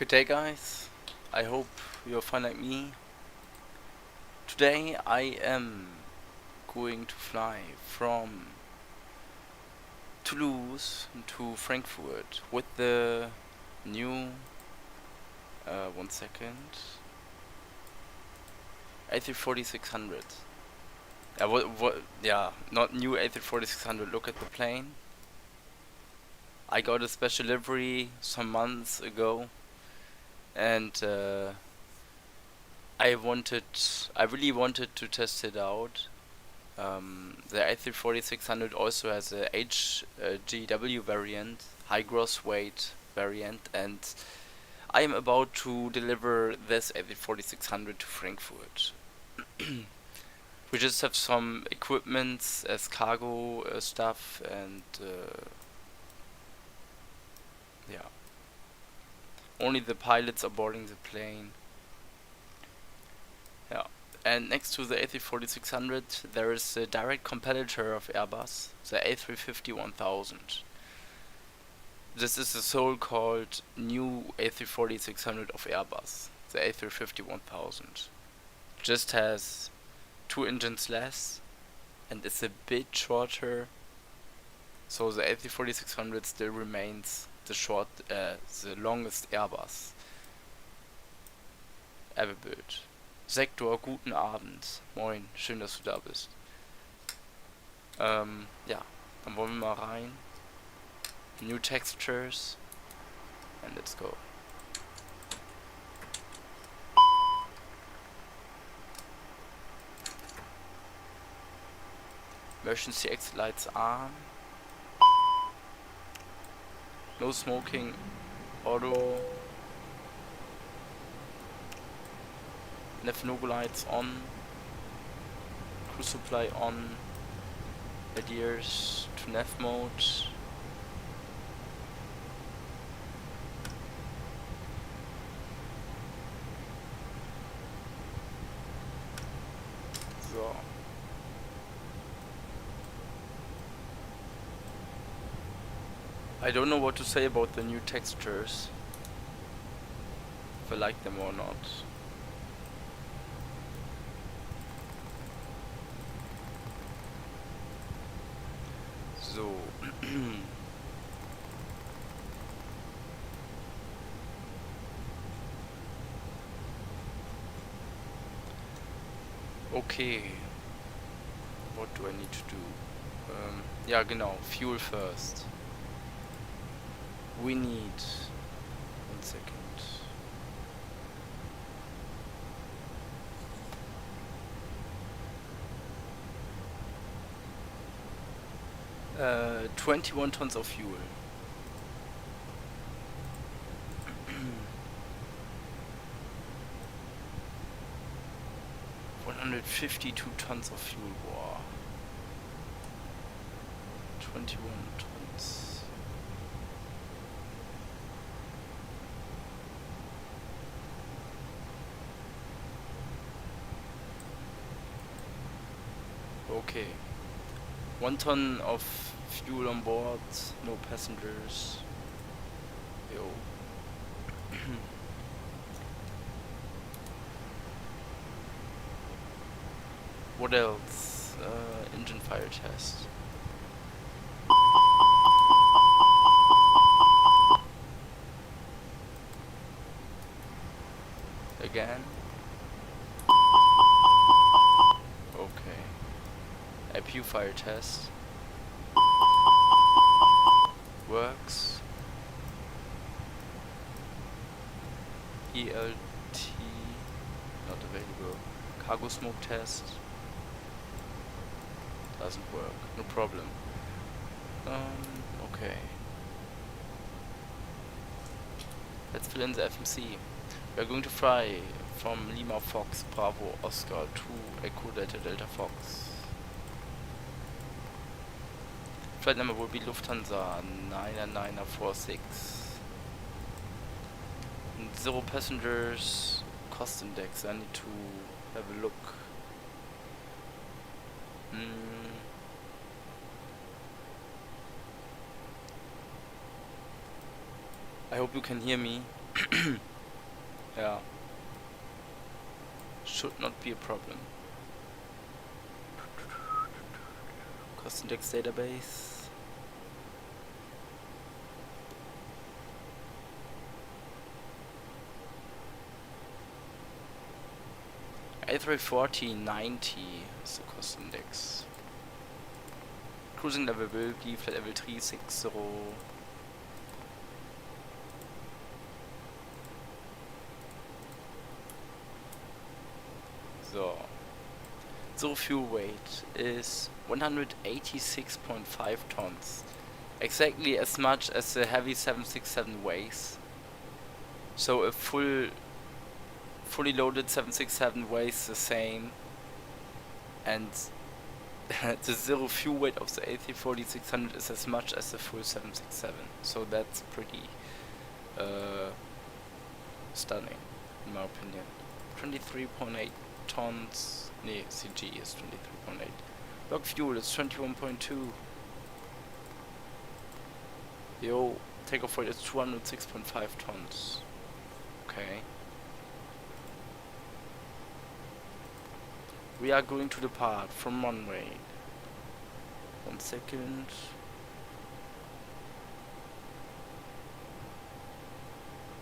Good day, guys. I hope you're fine like me. Today I am going to fly from Toulouse to Frankfurt with the new A340-600. Yeah, not new A340-600. Look at the plane. I got a special delivery some months ago, and I really wanted to test it out. The A340-600 also has a HGW variant, high gross weight variant, and I am about to deliver this A340-600 to Frankfurt. We just have some equipment as cargo stuff, and yeah, only the pilots are boarding the plane. Yeah. And next to the A340-600 there is a direct competitor of Airbus, the A350-1000. This is the so-called new A340-600 of Airbus, the A350-1000. Just has 2 engines less and is a bit shorter, so the A340-600 still remains the longest Airbus ever built. Sektor, guten Abend. Moin, schön, dass du da bist. Ja, dann wollen wir mal rein. New textures. And let's go. Emergency exit lights on. No smoking. Auto. Nav lights on. Crew supply on. Adheres to nav mode. So. I don't know what to say about the new textures. If I like them or not. So. Okay. What do I need to do? Ja, genau. Fuel first. We need 1 second. Uh, 21 tons of fuel. $152 tons of fuel. Wow. 21 tons. Okay. 1 ton of fuel on board, no passengers. Yo. What else? Engine fire test. Again. Okay. APU fire test. Works. ELT not available. Cargo smoke test. Doesn't work. No problem. Okay. Let's fill in the FMC. We are going to fly from Lima Fox Bravo Oscar to Echo Delta Delta Fox. Flight number will be Lufthansa 99946. 0 passengers. Cost index. I need to have a look. I hope you can hear me. Yeah. Should not be a problem. Cost index database. A340-90 is the cost index. Cruising level will be flight level 360. So fuel weight is 186.5 tons. Exactly as much as the heavy 767 weighs. So a fully loaded 767 weighs the same, and the zero fuel weight of the A340-600 is as much as the full 767. So that's pretty stunning, in my opinion. 23.8 tons. Nee, CG is 23.8. Log fuel is 21.2. Yo, takeoff weight is 206.5 tons. Okay. We are going to depart from runway. 1 second.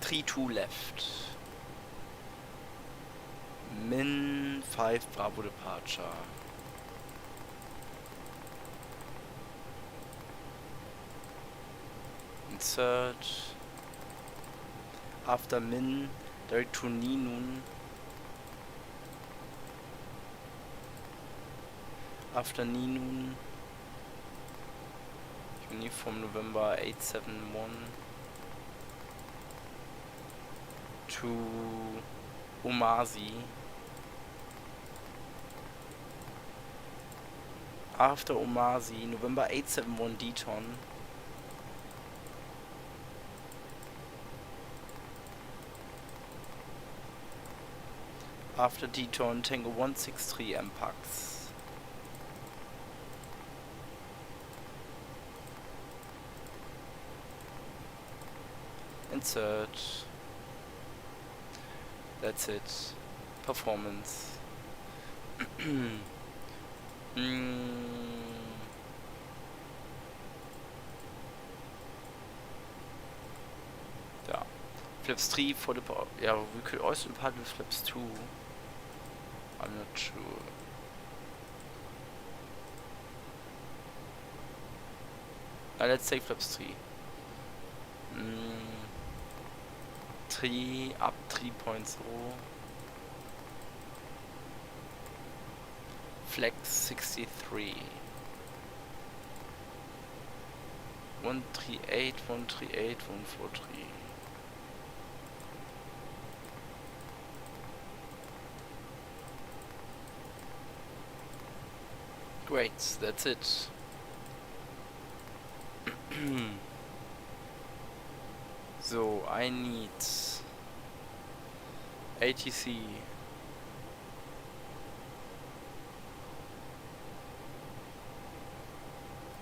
Three two left. Min 5 Bravo departure. Insert. After min, direct to Ninun. After Ninun, uniform November 871 to Umazi. After Umazi, November 871 Deton. After Deton, Tango 163 MPAX. Insert. That's it. Performance. Yeah. Flaps 3 for the power. Yeah, we could also depart with flaps 2. I'm not sure. Let's take flaps 3. 3 up 3.0. Flex 63. 138, 138, 143. Great, that's it. So I need ATC.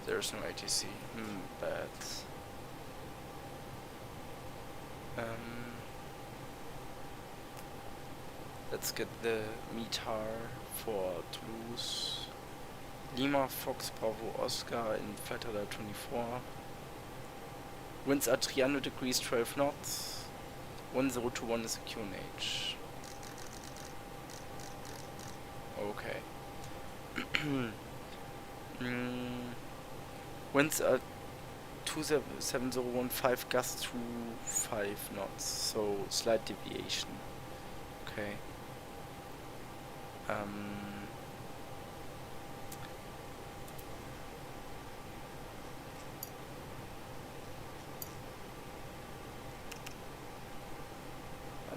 There's no ATC. Bad. Let's get the METAR for Toulouse. Lima Fox Bravo Oscar in Flight Radar 24. Winds are 300 degrees, 12 knots. 1021 is the QNH. Okay. Winds are 27015, gust to 5 knots, so slight deviation. Okay.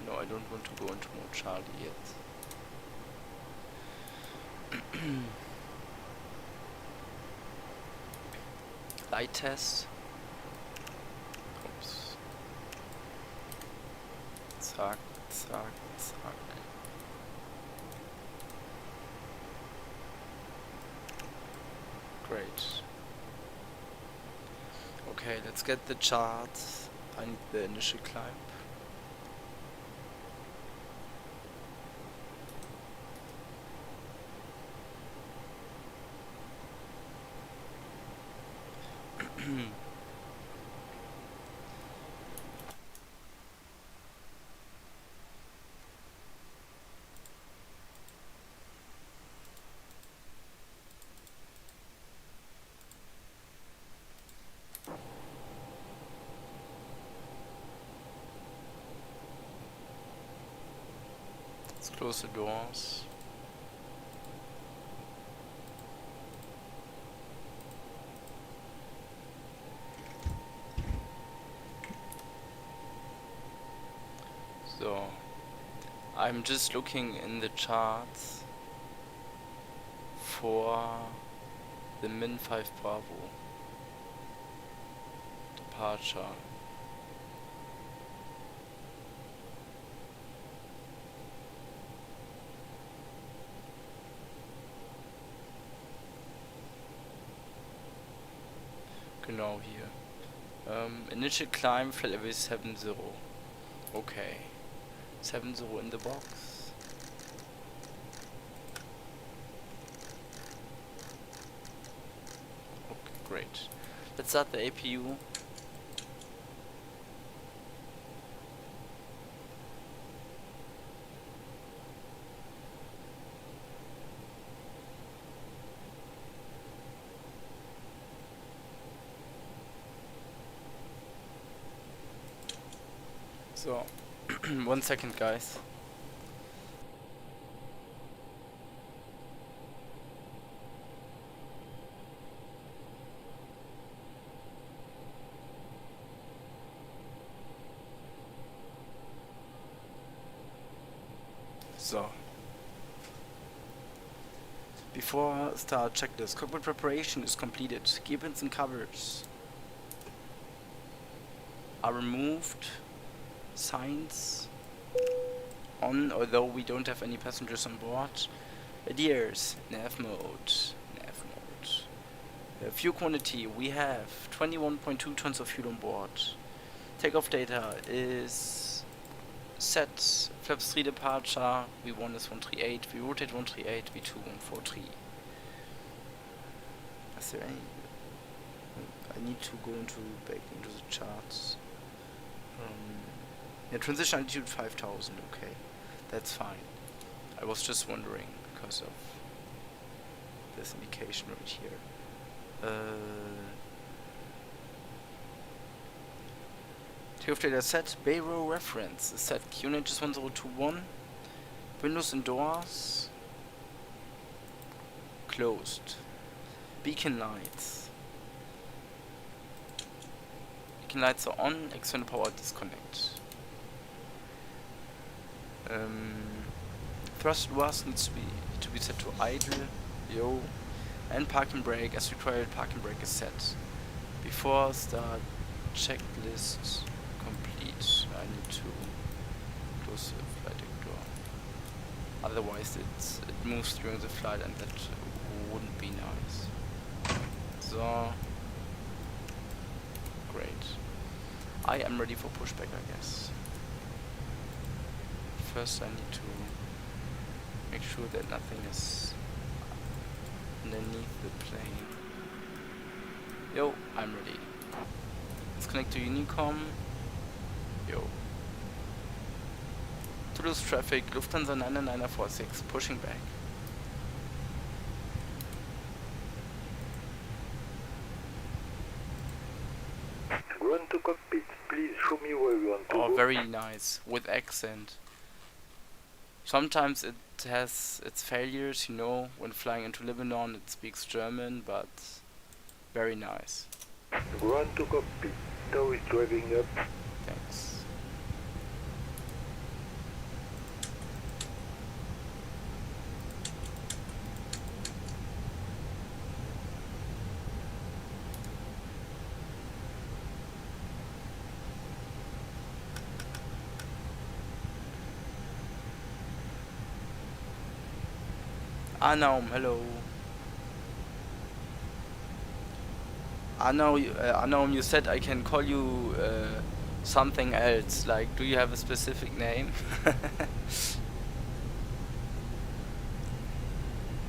No, I don't want to go into mode Charlie yet. Light test. Oops. Zack, zack, zack. Great. Okay, let's get the chart. I need the initial climb. Let's close the doors. So, I'm just looking in the charts for the Min 5 Bravo departure. Genau hier. Initial climb, flight level 70. Okay. 70 in the box. Okay, great. Let's start the APU. So, 1 second, guys. So, before start checklist, cockpit preparation is completed. Gear pins and covers are removed. Signs on, although we don't have any passengers on board. Adheres, nav mode. Fuel quantity, we have 21.2 tons of fuel on board. Takeoff data is set. Flaps 3 departure, V1 is 138, we rotate 138, V2 143. Is there any... I need to go back into the charts. Yeah, transition altitude 5000, okay. That's fine. I was just wondering because of this indication right here. Takeoff data set, Bayrow reference is set, QNH is 1021, windows and doors closed, beacon lights are on, external power disconnect. Thrust doors needs to be set to idle, and parking brake as required. Parking brake is set. Before start checklist complete, I need to close the flight deck door. Otherwise it moves during the flight and that wouldn't be nice. So great. I am ready for pushback, I guess. First I need to make sure that nothing is underneath the plane. Yo, I'm ready. Let's connect to Unicom. Yo. Toliss traffic, Lufthansa 99946, pushing back. Run to cockpit, please show me where you want to go. Oh, very nice, with accent. Sometimes it has its failures, you know, when flying into Lebanon it speaks German, but very nice. Run to cockpit, tow is driving up. Thanks. Anaum, hello. Anaum, you said I can call you something else. Like, do you have a specific name?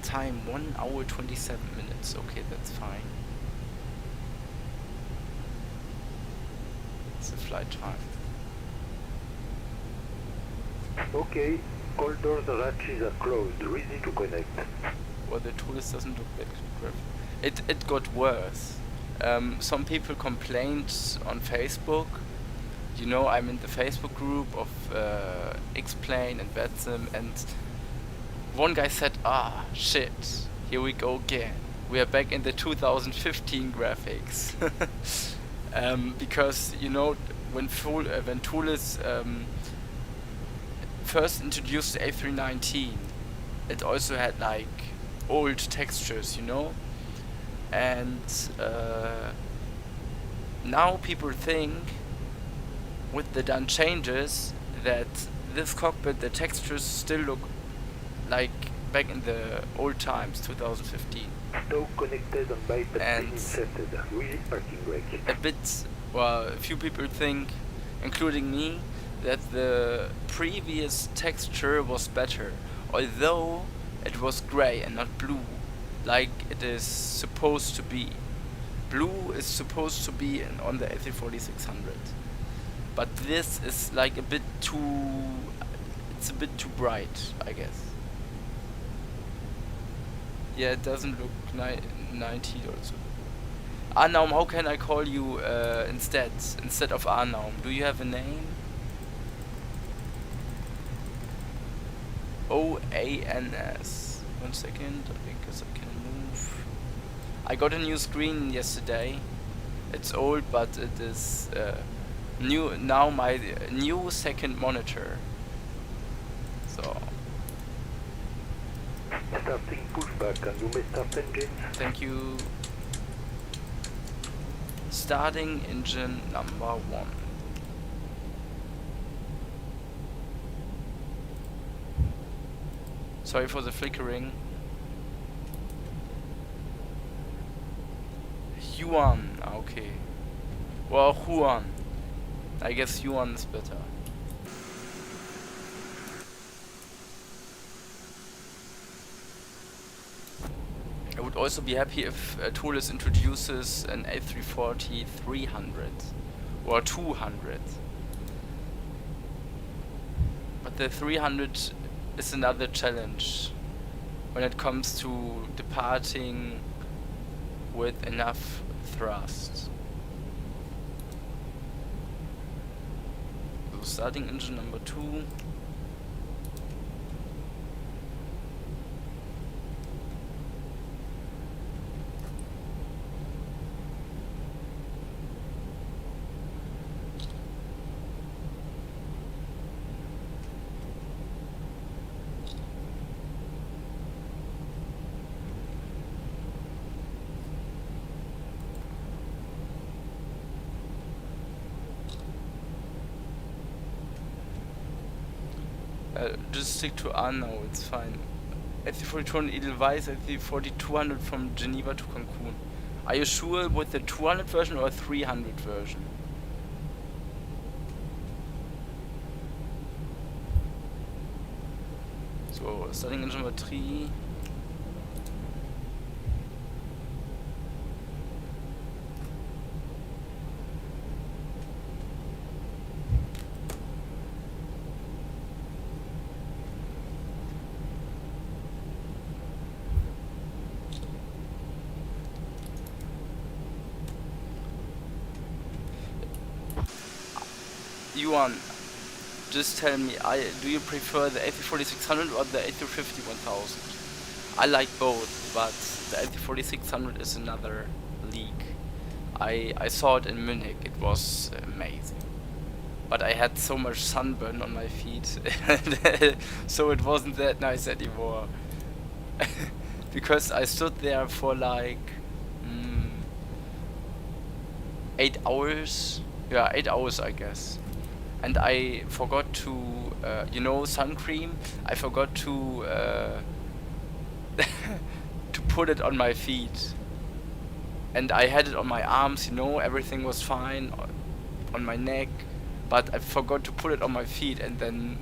Time 1 hour 27 minutes. Okay, that's fine. the flight time. Okay, all doors and hatches are closed, ready to connect. Well, the Toliss doesn't look like it got worse. Some people complained on Facebook. You know, I'm in the Facebook group of X-Plane and Vetsim, and one guy said, "Ah, shit, here we go again. We are back in the 2015 graphics." Because, you know, when Toliss first introduced the A319, it also had like old textures, you know, and now people think with the done changes that this cockpit, the textures still look like back in the old times, 2015. Now connected and bypass And pin inserted. Release parking brake. A bit, well, a few people think, including me, that the previous texture was better, although it was grey and not blue, like it is supposed to be. Blue is supposed to be on the A340-600, but this is like a bit too, it's a bit too bright, I guess. Yeah, it doesn't look 90 also. Arnaum, how can I call you instead of Arnaum? Do you have a name? OANS. 1 second, I guess I can move. I got a new screen yesterday. It's old, but it is new now. My new second monitor. So. Starting pushback, and you may start engines. Thank you. Starting engine number 1. Sorry for the flickering. Yuan, okay. Well, Juan. I guess Yuan is better. I would also be happy if Toliss introduces an A340-300 or 200. But the 300 is another challenge when it comes to departing with enough thrust. So starting engine number 2. Just stick to Arnau, it's fine. A340 Edelweiss, A340-200 from Geneva to Cancun. Are you sure with the 200 version or 300 version? So, starting engine number 3. Yuan, just tell me, do you prefer the A340-600 or the A350-1000? I like both, but the A340-600 is another league. I saw it in Munich, it was amazing. But I had so much sunburn on my feet, so it wasn't that nice anymore. Because I stood there for like 8 hours. Yeah, 8 hours I guess. And I forgot to, you know, sun cream. I forgot to to put it on my feet. And I had it on my arms, you know, everything was fine on my neck, but I forgot to put it on my feet, and then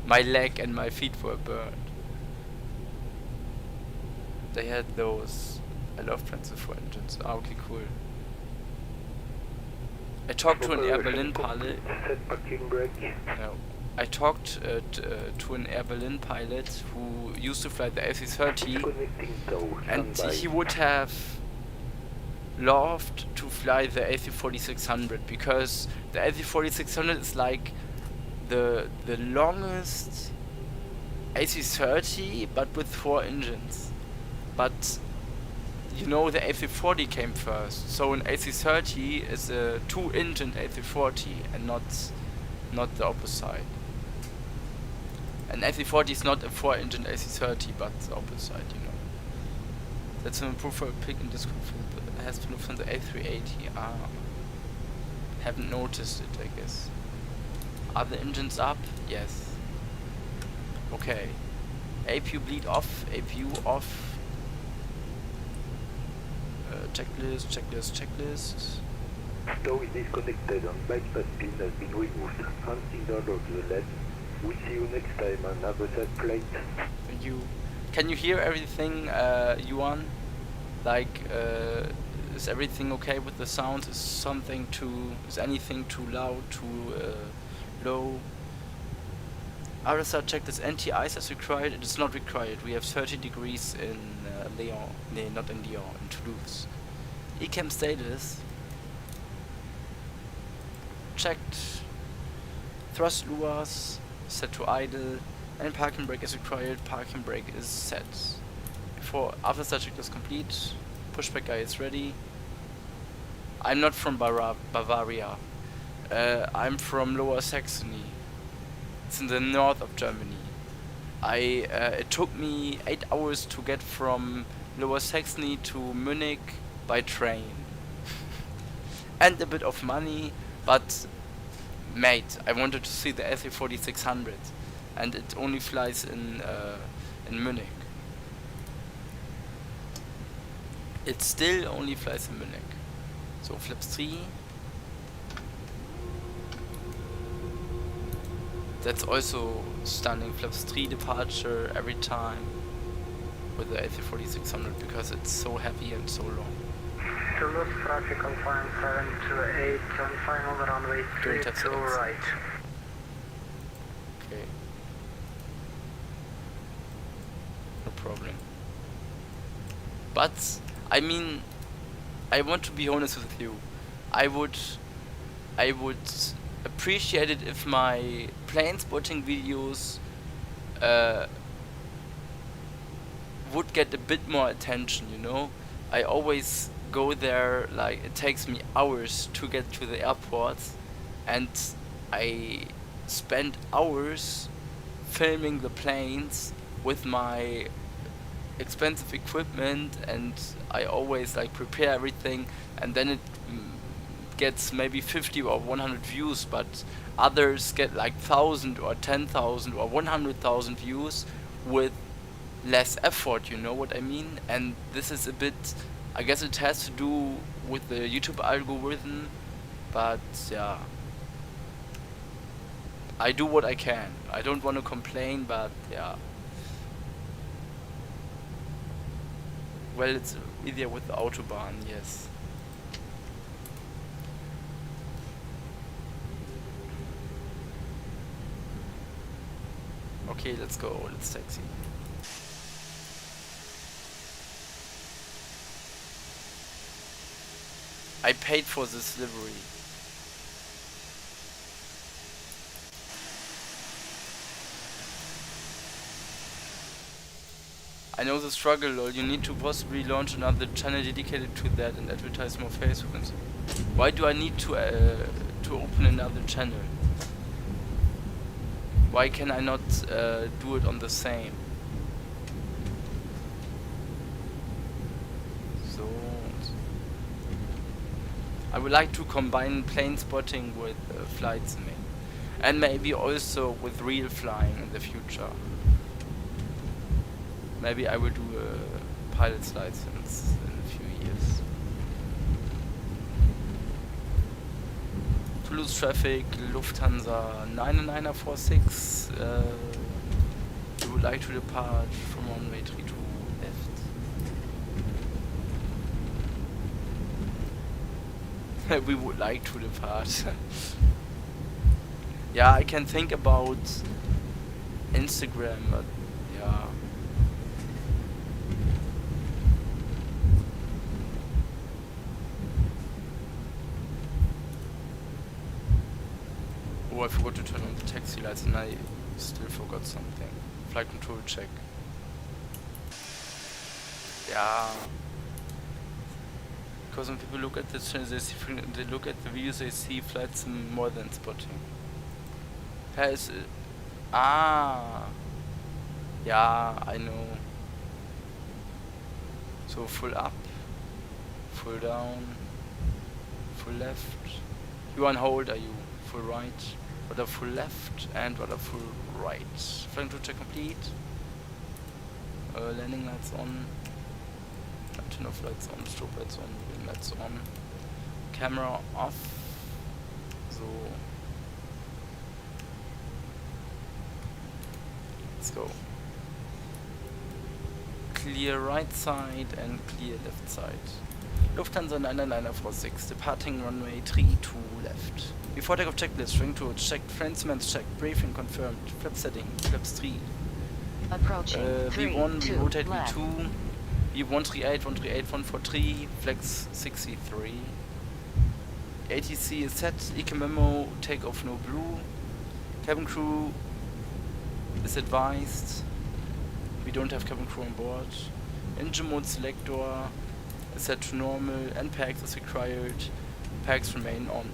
my leg and my feet were burned. They had those. I love Principal engines. Ah, okay, cool. I talked to an Air Operation Berlin pilot. complete. Set parking brake. No. I talked to an Air Berlin pilot who used to fly the AC-30, Connecting tow. and Standby. he would have loved to fly the A340-600 because the A340-600 is like the longest AC-30 but with 4 engines. But you know, the A340 came first, so an AC-30 is a 2-engine A340 and not the opposite. An AC-40 is not a 4-engine AC-30 but the opposite, you know. That's an improved for a pick and discomfort has been from the A380. Haven't noticed it, I guess. Are the engines up? Yes. Okay. APU bleed off, APU off. Checklist. Tow is disconnected and bypass pin has been removed. Unsignal of the LED. We'll see you next time and have a set plate. Thank you. Can you hear everything, Yuan? Like, is everything okay with the sound? Is anything too loud, too low? RSR checked this anti-ice as required. It is not required. We have 30 degrees in Lyon. No, not in Lyon, in Toulouse. Ecam status. Checked. Thrust lures set to idle. And parking brake is required. Parking brake is set. After such check is complete. Pushback guy is ready. I'm not from Bavaria. I'm from Lower Saxony. It's in the north of Germany. It took me 8 hours to get from Lower Saxony to Munich by train. And a bit of money, but mate, I wanted to see the A340-600 and it only flies in Munich. It still only flies in Munich. So flaps 3. That's also stunning. Flaps 3 departure every time with the A340-600 because it's so heavy and so long. Toulouse traffic on climb 728 on final runway 3 to right. Okay. No problem. But I mean, I want to be honest with you. I would appreciate it if my plane spotting videos would get a bit more attention, you know. I always go there, like it takes me hours to get to the airport and I spend hours filming the planes with my expensive equipment and I always like prepare everything and then it gets maybe 50 or 100 views, but others get like 1,000 or 10,000 or 100,000 views with less effort, you know what I mean? And this is a bit, I guess it has to do with the YouTube algorithm, but yeah, I do what I can. I don't want to complain, but yeah. Well, it's easier with the Autobahn, yes. Okay, let's go, let's taxi. I paid for this livery. I know the struggle, lol. You need to possibly launch another channel dedicated to that and advertise more Facebook and so. Why do I need to open another channel? Why can I not do it on the same? So I would like to combine plane spotting with flight simming, and maybe also with real flying in the future. Maybe I will do a pilot's license in a few years. Toulouse traffic, Lufthansa 99946. We would like to depart from runway 32 left. we would like to depart. Yeah, I can think about Instagram, but yeah. Oh, I forgot to turn on the taxi lights and I still forgot something. Flight control check. Yeah. Because when people look at the channel, they look at the videos, they see flights more than spotting. Has yeah, I know. So full up, full down, full left. You on hold, are you? Full right, what are full left, and what are full right. Flying to check complete. Landing lights on. Turn off lights on, strobe lights on, wing lights on. Camera off. So. Let's go. Clear right side and clear left side. Lufthansa 99946, departing runway 32 left. Before takeoff checklist, ring to checked, Friendsman's checked, briefing confirmed, flap setting, flaps 3. Approaching V1, we rotate left. V2, V138, 138, 143, flex 63. ATC is set, EK memo, takeoff no blue. Cabin crew is advised. We don't have cabin crew on board. Engine mode selector is set to normal and PAX is required. PAX remain on.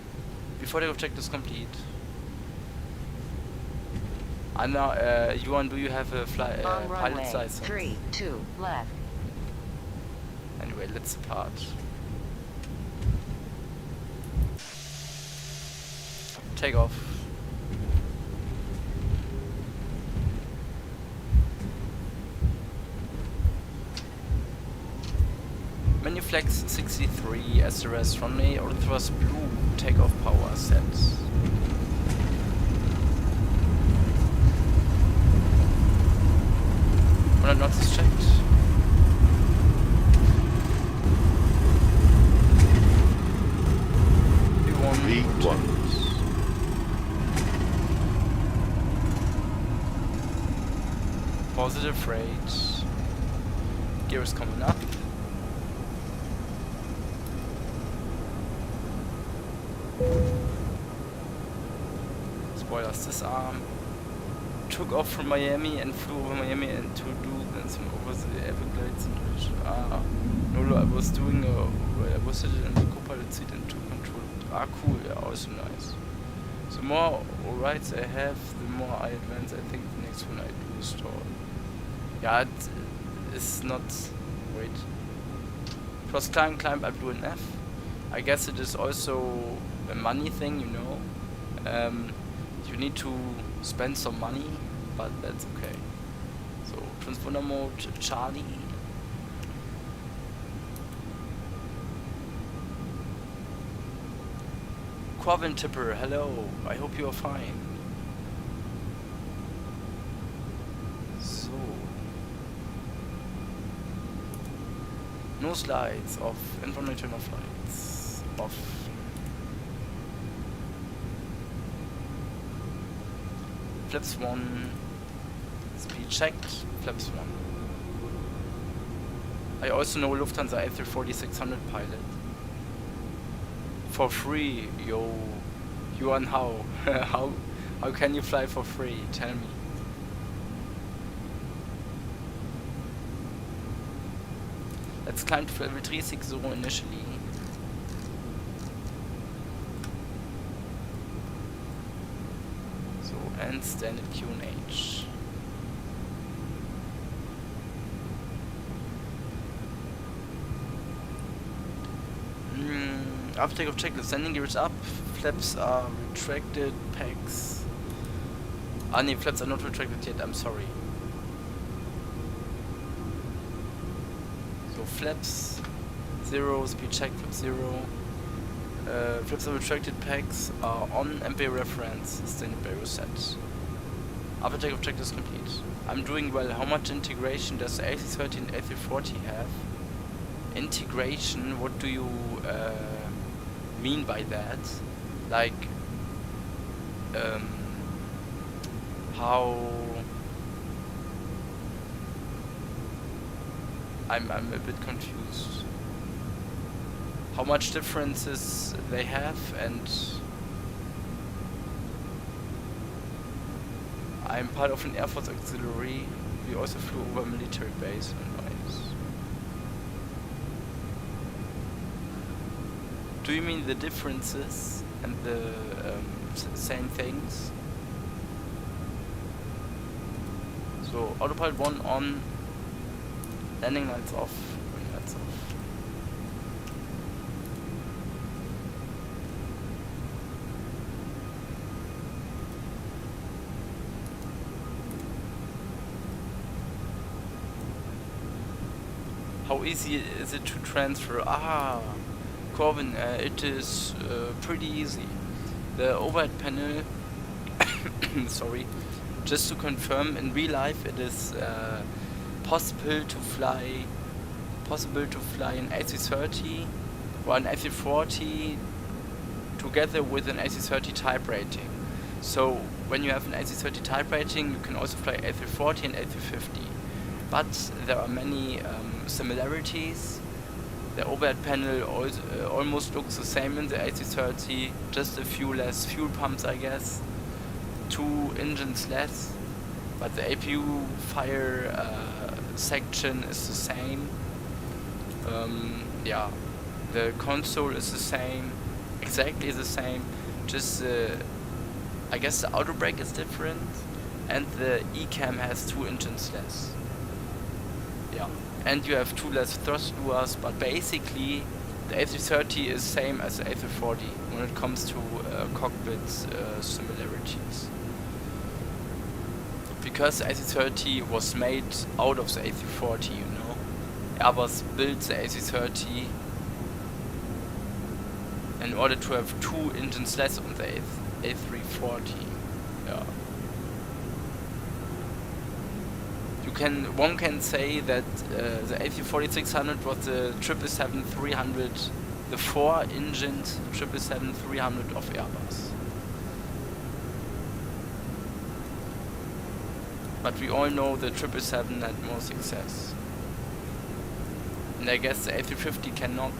Before takeoff checklist complete. Anna, Yuan, do you have a pilot's license? 32 left. Anyway, let's depart. Take off. Menu flex 63, SRS runway, or thrust blue, takeoff power set. When not is checked. V1. Positive rate. Gear is coming up. Spoilers disarm. Took off from Miami and flew over Miami and to do then some over the Everglades and no, I was doing I was sitting in the co-pilot seat and took control. Cool, yeah, also nice. The more rides I have, the more I advance. I think the next one I do is stall. Yeah, it's not. Wait. It was climb, up, do an F. I guess it is also a money thing, you know. You need to spend some money, but that's okay. So, transponder mode, Charlie. Quavin Tipper, hello. I hope you are fine. So. No slides off. Information of lights off. Flaps 1. Speed checked. Flaps 1. I also know Lufthansa A340-600 pilot. For free, yo. Yuan, how? how can you fly for free? Tell me. Let's climb to level 360 initially. So, and standard QNH. After takeoff checklist, landing gear is up, flaps are retracted, PAX. No, flaps are not retracted yet, I'm sorry. So flaps 0, speed check, flap 0. Flaps are retracted, PAX are on, MPA reference, standard barrier set. After takeoff checklist complete. I'm doing well. How much integration does the A330 and A340 have? Integration, what do you mean by that. Like, how I'm a bit confused. How much differences they have, and I'm part of an Air Force auxiliary. We also flew over military base and nice. Do you mean the differences and the same things? So autopilot 1 on, landing lights off, wing lights off. How easy is it to transfer? Corvin, it is pretty easy. The overhead panel, sorry, just to confirm, in real life it is possible to fly an AC-30 or an AC-40 together with an AC-30 type rating. So when you have an AC-30 type rating, you can also fly A340 and A350. But there are many similarities. The overhead panel almost looks the same in the AC-30, just a few less fuel pumps, I guess. 2 engines less, but the APU fire section is the same. Yeah, the console is the same, exactly the same. Just I guess the auto brake is different, and the E-cam has 2 engines less. Yeah, and you have 2 less thrust lures, but basically the A330 is same as the A340 when it comes to cockpit similarities. Because the A330 was made out of the A340, you know. Airbus built the A330 in order to have 2 engines less on the A340. Yeah. One can say that the A340-600 was the 777-300, the 4-engined 777-300 of Airbus. But we all know the 777 had more success. And I guess the A350 cannot...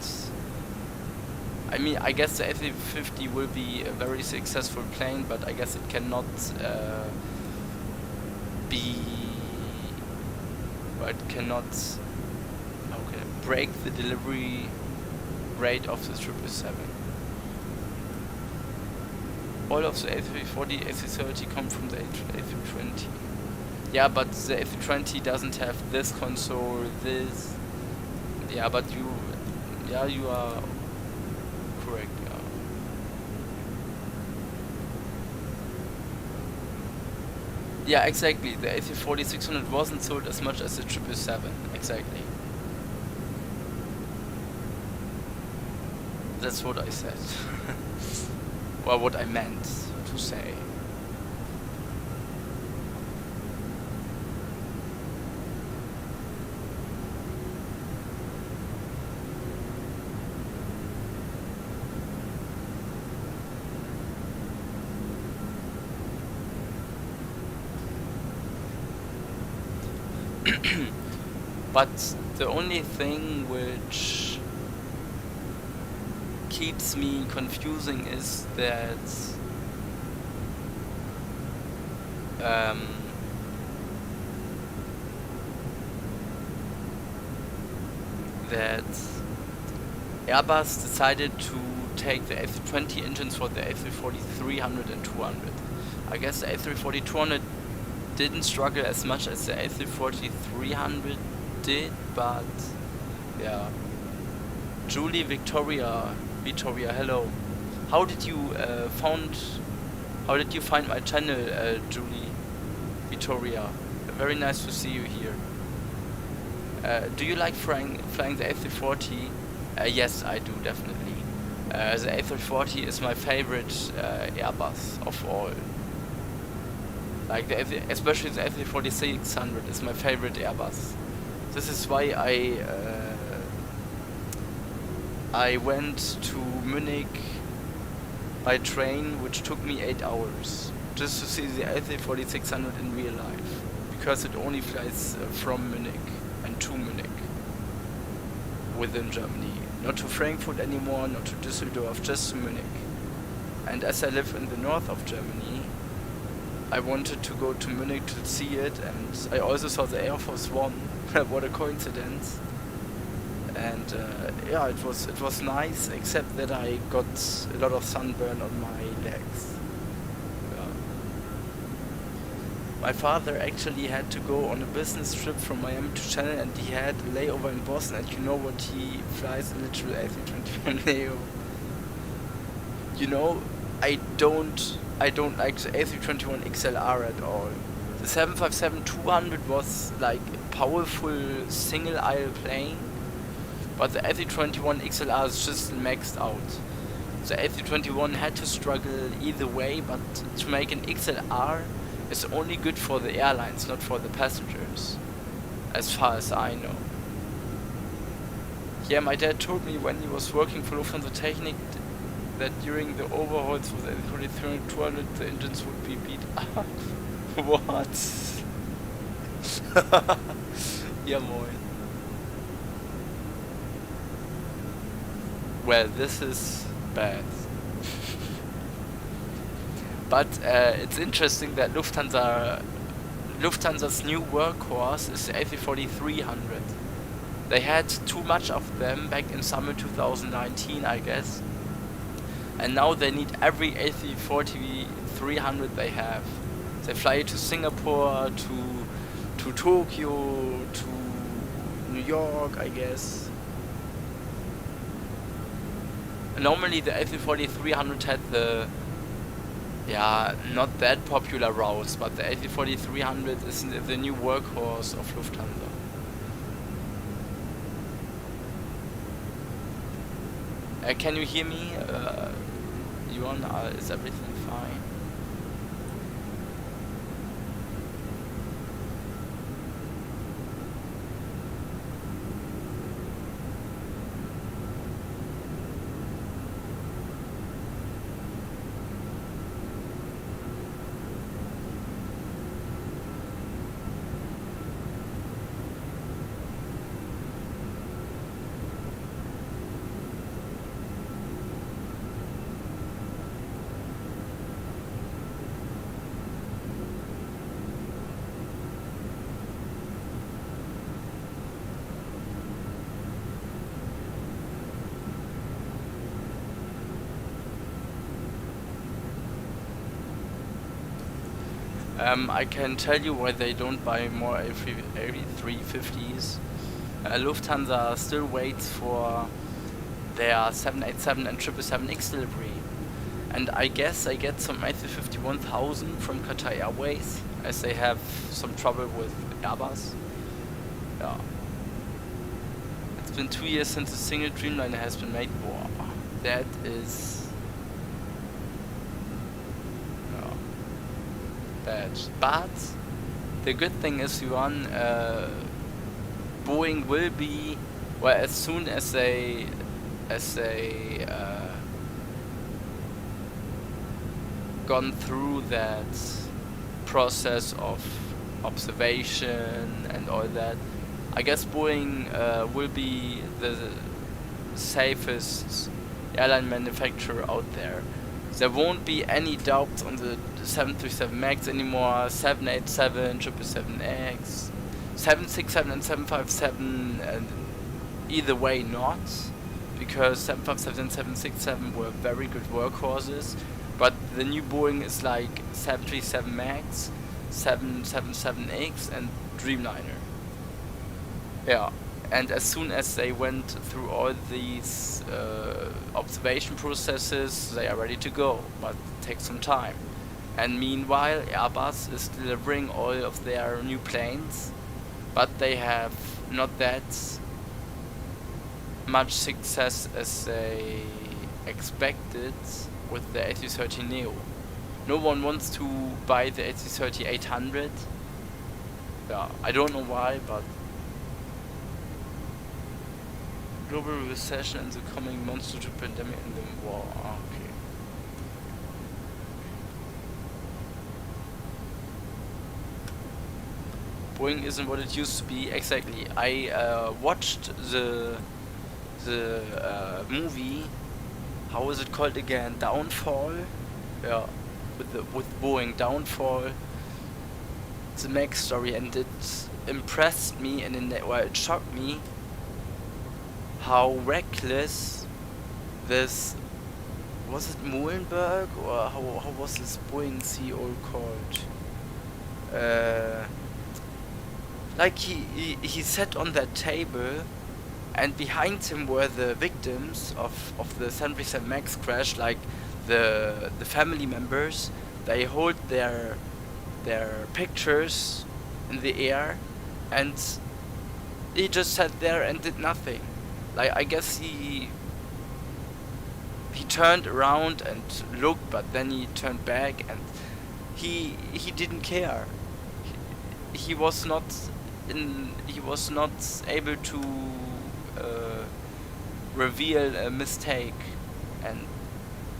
I mean, I guess the A350 will be a very successful plane, but I guess it cannot break the delivery rate of the 777. All of the A340, A330 come from the A320. Yeah, but the A320 doesn't have this console, this. Yeah, but you are correct. Yeah. Yeah, exactly. The A340-600 wasn't sold as much as the 777. Exactly. That's what I said. Or what I meant to say. But the only thing which keeps me confusing is that Airbus decided to take the A320 engines for the A340-300 and 200. I guess the A340-200 didn't struggle as much as the A340-300 did, but yeah. Julie, Victoria, hello. How did you find my channel, Julie, Victoria? Very nice to see you here. Do you like flying the A340? Yes, I do, definitely. The A340 is my favorite Airbus of all. Like especially the A340-600 is my favorite Airbus. This is why I I went to Munich by train, which took me 8 hours just to see the A340-600 in real life, because it only flies from Munich and to Munich within Germany. Not to Frankfurt anymore, not to Düsseldorf, just to Munich. And as I live in the north of Germany, I wanted to go to Munich to see it, and I also saw the Air Force One. What a coincidence! And yeah, it was nice, except that I got a lot of sunburn on my legs. Yeah. My father actually had to go on a business trip from Miami to China, and he had a layover in Boston, and you know what, he flies a literal A321 Neo. You know, I don't like the A321 XLR at all. The 757-200 was like a powerful single aisle plane, but the A321 XLR is just maxed out. The A321 had to struggle either way, but to make an XLR is only good for the airlines, not for the passengers, as far as I know. Yeah, my dad told me when he was working for Lufthansa Technik that during the overhauls for the A340-200 the engines would be beat up. What? Yeah, moin. Well, this is bad. But it's interesting that Lufthansa's new workhorse is the A340-300. They had too much of them back in summer 2019, I guess. And now they need every A340-300 they have. They fly to Singapore, to Tokyo, to New York, I guess. Normally the A340-300 had the, yeah, not that popular routes, but the A340-300 is the new workhorse of Lufthansa. Can you hear me, Yuan? Is everything fine? I can tell you why they don't buy more A350s. Lufthansa still waits for their 787 and 777X delivery. And I guess I get some A350-1000 from Qatar Airways, as they have some trouble with Airbus. Yeah. It's been 2 years since a single Dreamliner has been made. Wow, that is bad. But the good thing is, Yuan, Boeing will be, well, as soon as they gone through that process of observation and all that, I guess Boeing will be the safest airline manufacturer out there. There won't be any doubt on the 737 MAX anymore, 787, 777X, 767 and 757, and either way not, because 757 and 767 were very good workhorses, but the new Boeing is like 737 MAX, 777X and Dreamliner. Yeah. And as soon as they went through all these observation processes, they are ready to go, but it takes some time. And meanwhile, Airbus is delivering all of their new planes, but they have not that much success as they expected with the A330neo. No one wants to buy the A330-800. Yeah, I don't know why, but global recession in the coming months due to pandemic and the war. Ah, okay. Boeing isn't what it used to be. Exactly. I watched the movie. How is it called again? Downfall. Yeah, with Boeing Downfall. The Max story, and it impressed me, and it shocked me how reckless this was. It Muhlenberg, or how was this Boeing CEO called? Like he sat on that table, and behind him were the victims of the 737 Max crash, like the family members. They hold their pictures in the air, and he just sat there and did nothing. Like, I guess he turned around and looked, but then he turned back, and he didn't care. He was not able to reveal a mistake. And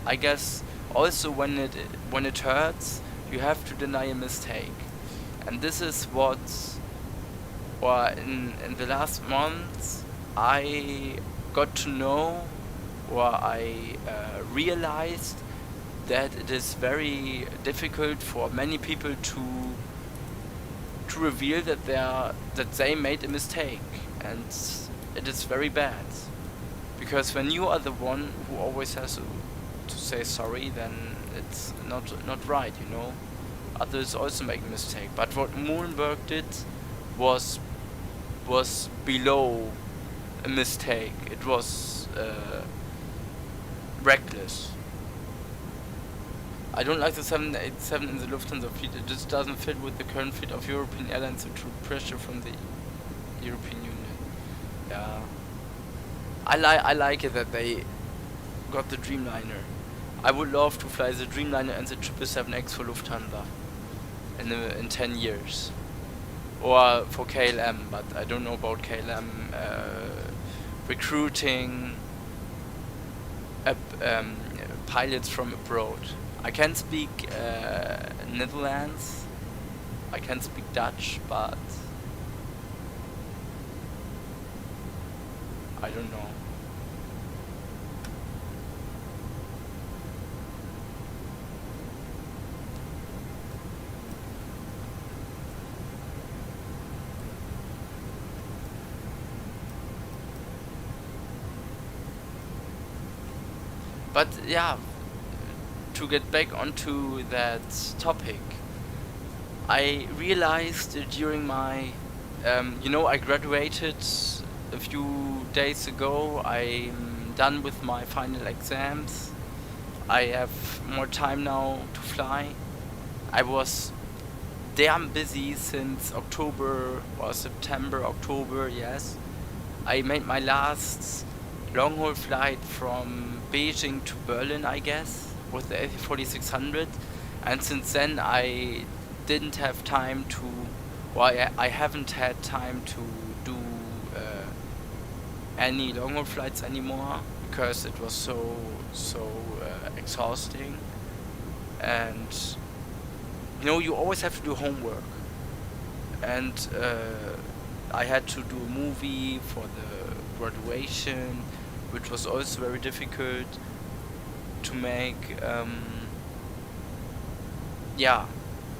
I guess also when it hurts, you have to deny a mistake. And this is what, or in the last months, I got to know, or I realized that it is very difficult for many people to reveal that they made a mistake, and it is very bad, because when you are the one who always has to say sorry, then it's not right, you know. Others also make a mistake, but what Muhlenberg did was below a mistake. It was reckless. I don't like the 787 in the Lufthansa fleet. It just doesn't fit with the current fleet of European airlines due to pressure from the European Union. Yeah, I like it that they got the Dreamliner. I would love to fly the Dreamliner and the 777X for Lufthansa in 10 years. Or for KLM, but I don't know about KLM recruiting pilots from abroad. I can speak Netherlands, I can speak Dutch, but I don't know. But yeah, to get back onto that topic, I realized during my, I graduated a few days ago. I'm done with my final exams. I have more time now to fly. I was damn busy since October or September, October, yes. I made my last long-haul flight from Beijing to Berlin, I guess, with the A340-600, and since then I didn't have time to, I haven't had time to do any long-haul flights anymore, because it was so exhausting. And you always have to do homework, and I had to do a movie for the graduation, which was also very difficult to make.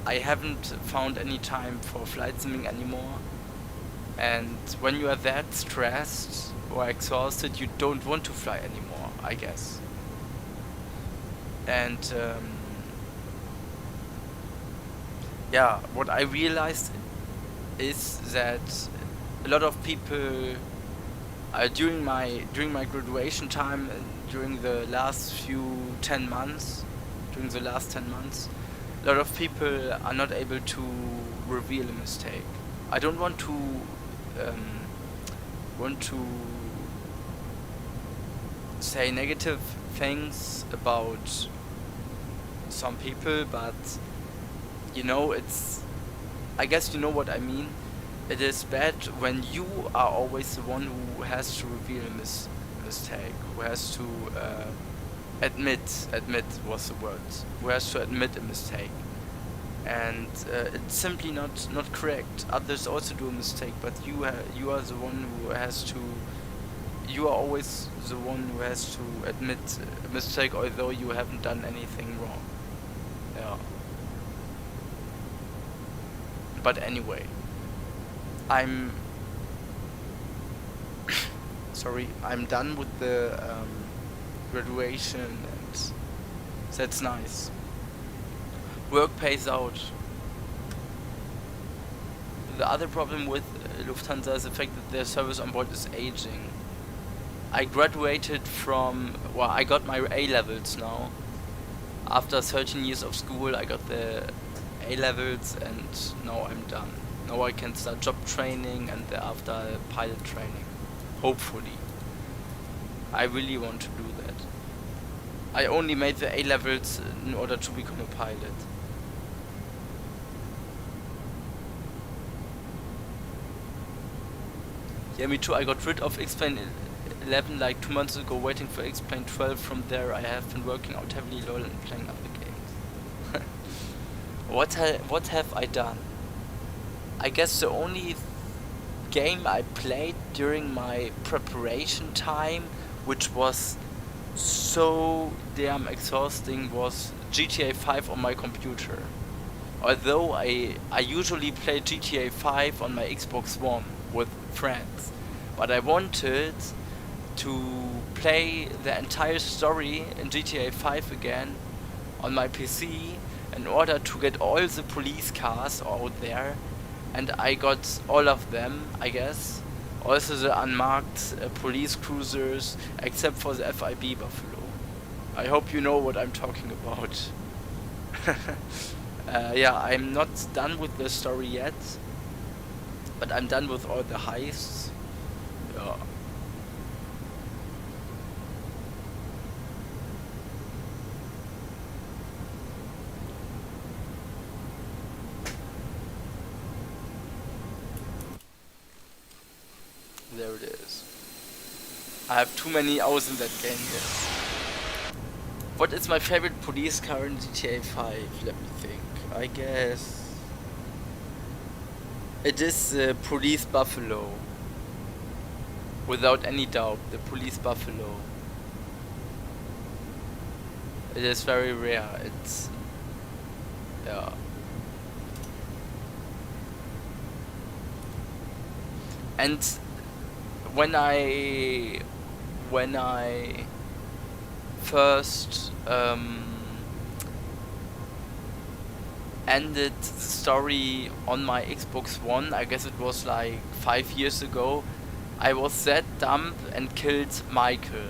I haven't found any time for flight simming anymore, and when you are that stressed or exhausted, you don't want to fly anymore, I guess. And what I realized is that a lot of people during my graduation time, during the last 10 months, a lot of people are not able to reveal a mistake. I don't want to say negative things about some people, but it's, I guess you know what I mean. it is bad when you are always the one who has to reveal a mistake, who has to admit was the word, who has to admit a mistake, and it's simply not correct. Others also do a mistake, but you are the one who has to. You are always the one who has to admit a mistake, although you haven't done anything wrong. Yeah. But anyway, I'm sorry. I'm done with the graduation, and that's nice. Work pays out. The other problem with Lufthansa is the fact that their service on board is aging. I graduated from, well, I got my A levels now. After 13 years of school, I got the A levels, and now I'm done. Now I can start job training and thereafter pilot training. Hopefully. I really want to do that. I only made the A levels in order to become a pilot. Yeah, me too. I got rid of X-Plane 11 like 2 months ago, waiting for X-Plane 12. From there I have been working out heavily, lol, and playing other games. What have I done? I guess the only game I played during my preparation time, which was so damn exhausting, was GTA 5 on my computer. Although I usually play GTA 5 on my Xbox One with friends, but I wanted to play the entire story in GTA 5 again on my PC in order to get all the police cars out there, and I got all of them, I guess. Also the unmarked police cruisers, except for the FIB Buffalo. I hope you know what I'm talking about. Yeah, I'm not done with the story yet, but I'm done with all the heists. Yeah. There it is. I have too many hours in that game, yes. What is my favorite police car in GTA 5? Let me think. I guess it is the Police Buffalo. Without any doubt, the Police Buffalo. It is very rare. It's, yeah. And when I first ended the story on my Xbox One, I guess it was like 5 years ago, I was that dumb and killed Michael.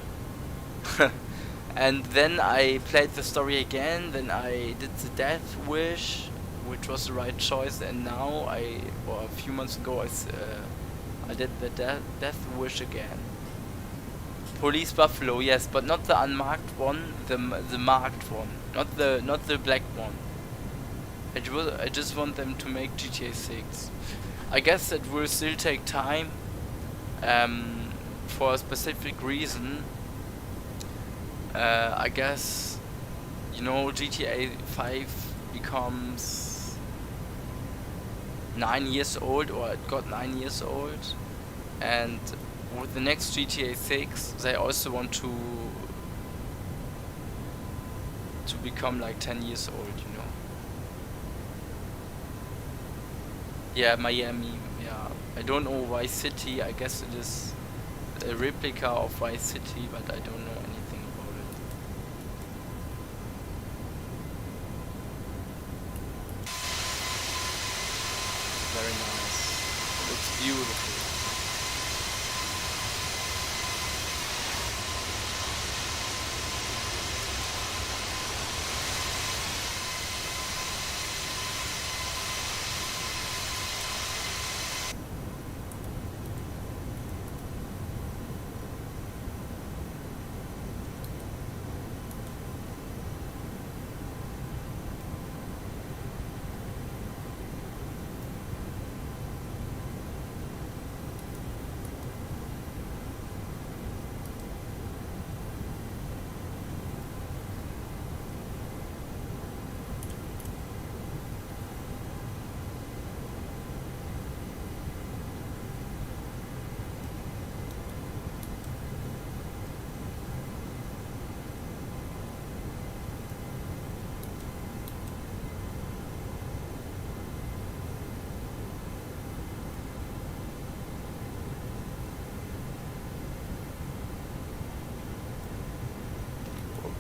And then I played the story again, then I did the death wish, which was the right choice, and now a few months ago I did the death wish again. Police Buffalo, yes, but not the unmarked one, the marked one, not the black one. I just want them to make GTA 6. I guess that will still take time, for a specific reason. I guess, you know, GTA 5 becomes 9 years old, or it got 9 years old, and with the next GTA 6 they also want to become like 10 years old, you know. Yeah, Miami, yeah. I don't know Vice City, I guess it is a replica of Vice City, but I don't know anything about it. Very nice. It looks beautiful.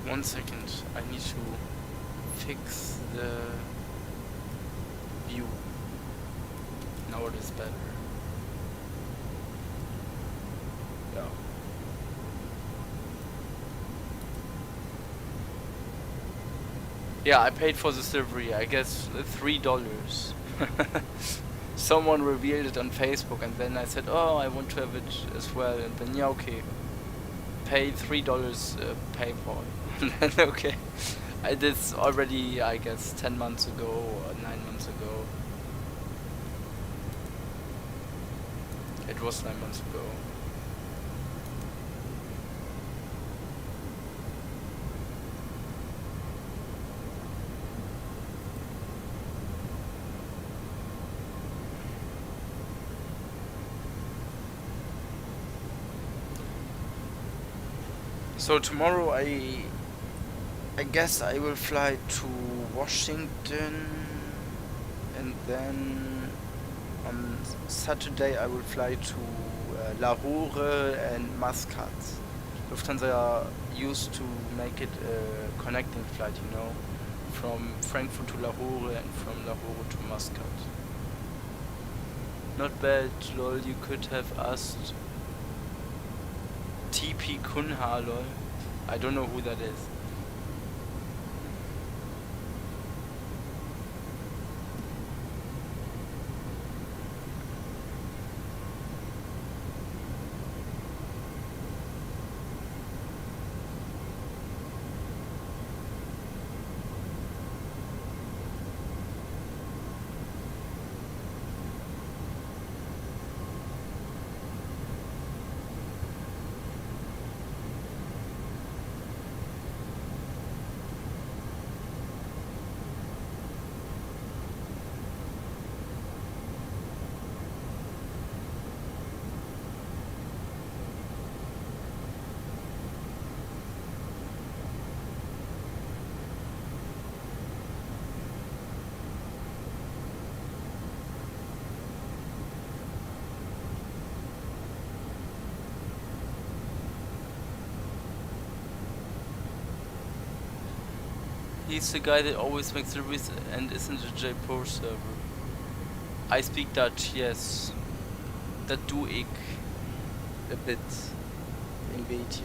1 second, I need to fix the view. Now it is better. Yeah. Yeah, I paid for this delivery, I guess $3. Someone revealed it on Facebook, and then I said, oh, I want to have it as well, and then yeah, okay. Pay $3 PayPal. And then okay. I did this already, I guess, 10 months ago or 9 months ago. It was 9 months ago. So tomorrow I guess I will fly to Washington, and then on Saturday I will fly to Lahore and Muscat. Lufthansa used to make it a connecting flight, you know, from Frankfurt to Lahore and from Lahore to Muscat. Not bad, lol, you could have asked TP Kunha, lol. I don't know who that is. He's the guy that always makes deliveries and isn't a Jaipur server. I speak Dutch, yes. Dat doe ik. A bit. Een beetje.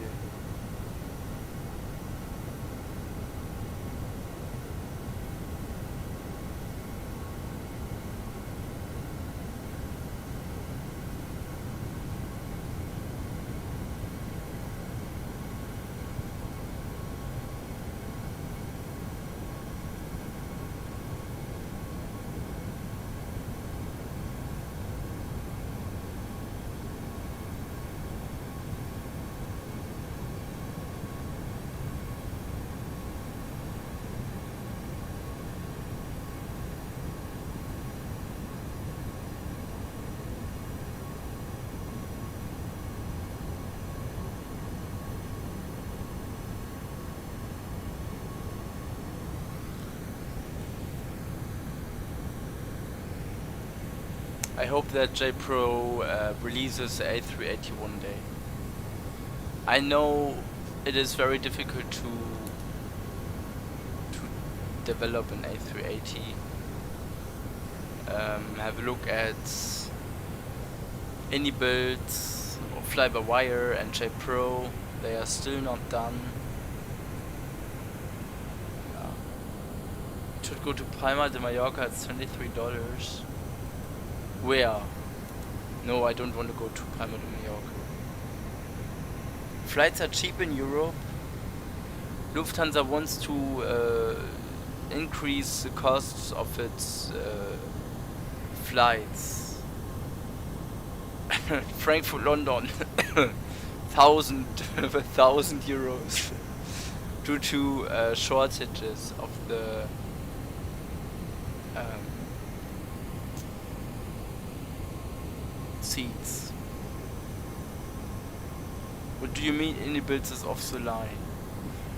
I hope that JPro releases the A380 one day. I know it is very difficult to develop an A380. Have a look at any builds or fly-by-wire and JPro. They are still not done. Should go to Palma de Mallorca. It's $23. Where? No, I don't want to go to Palma de Mallorca. Flights are cheap in Europe. Lufthansa wants to increase the costs of its flights. Frankfurt, London, 1,000 euros due to shortages of the seats. What do you mean any builds is off the line?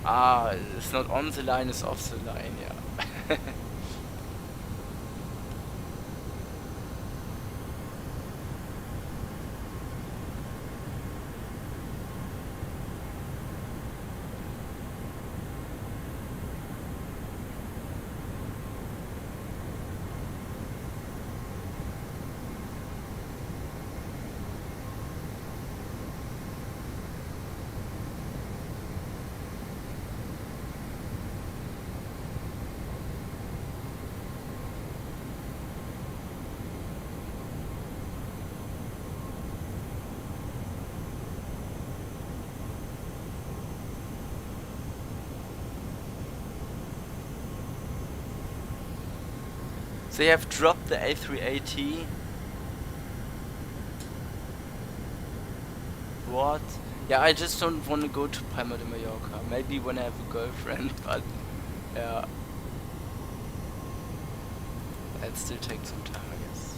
Ah, it's not on the line, it's off the line, yeah. They have dropped the A380. What? Yeah, I just don't want to go to Palma de Mallorca. Maybe when I have a girlfriend, but yeah. That still takes some time, I guess.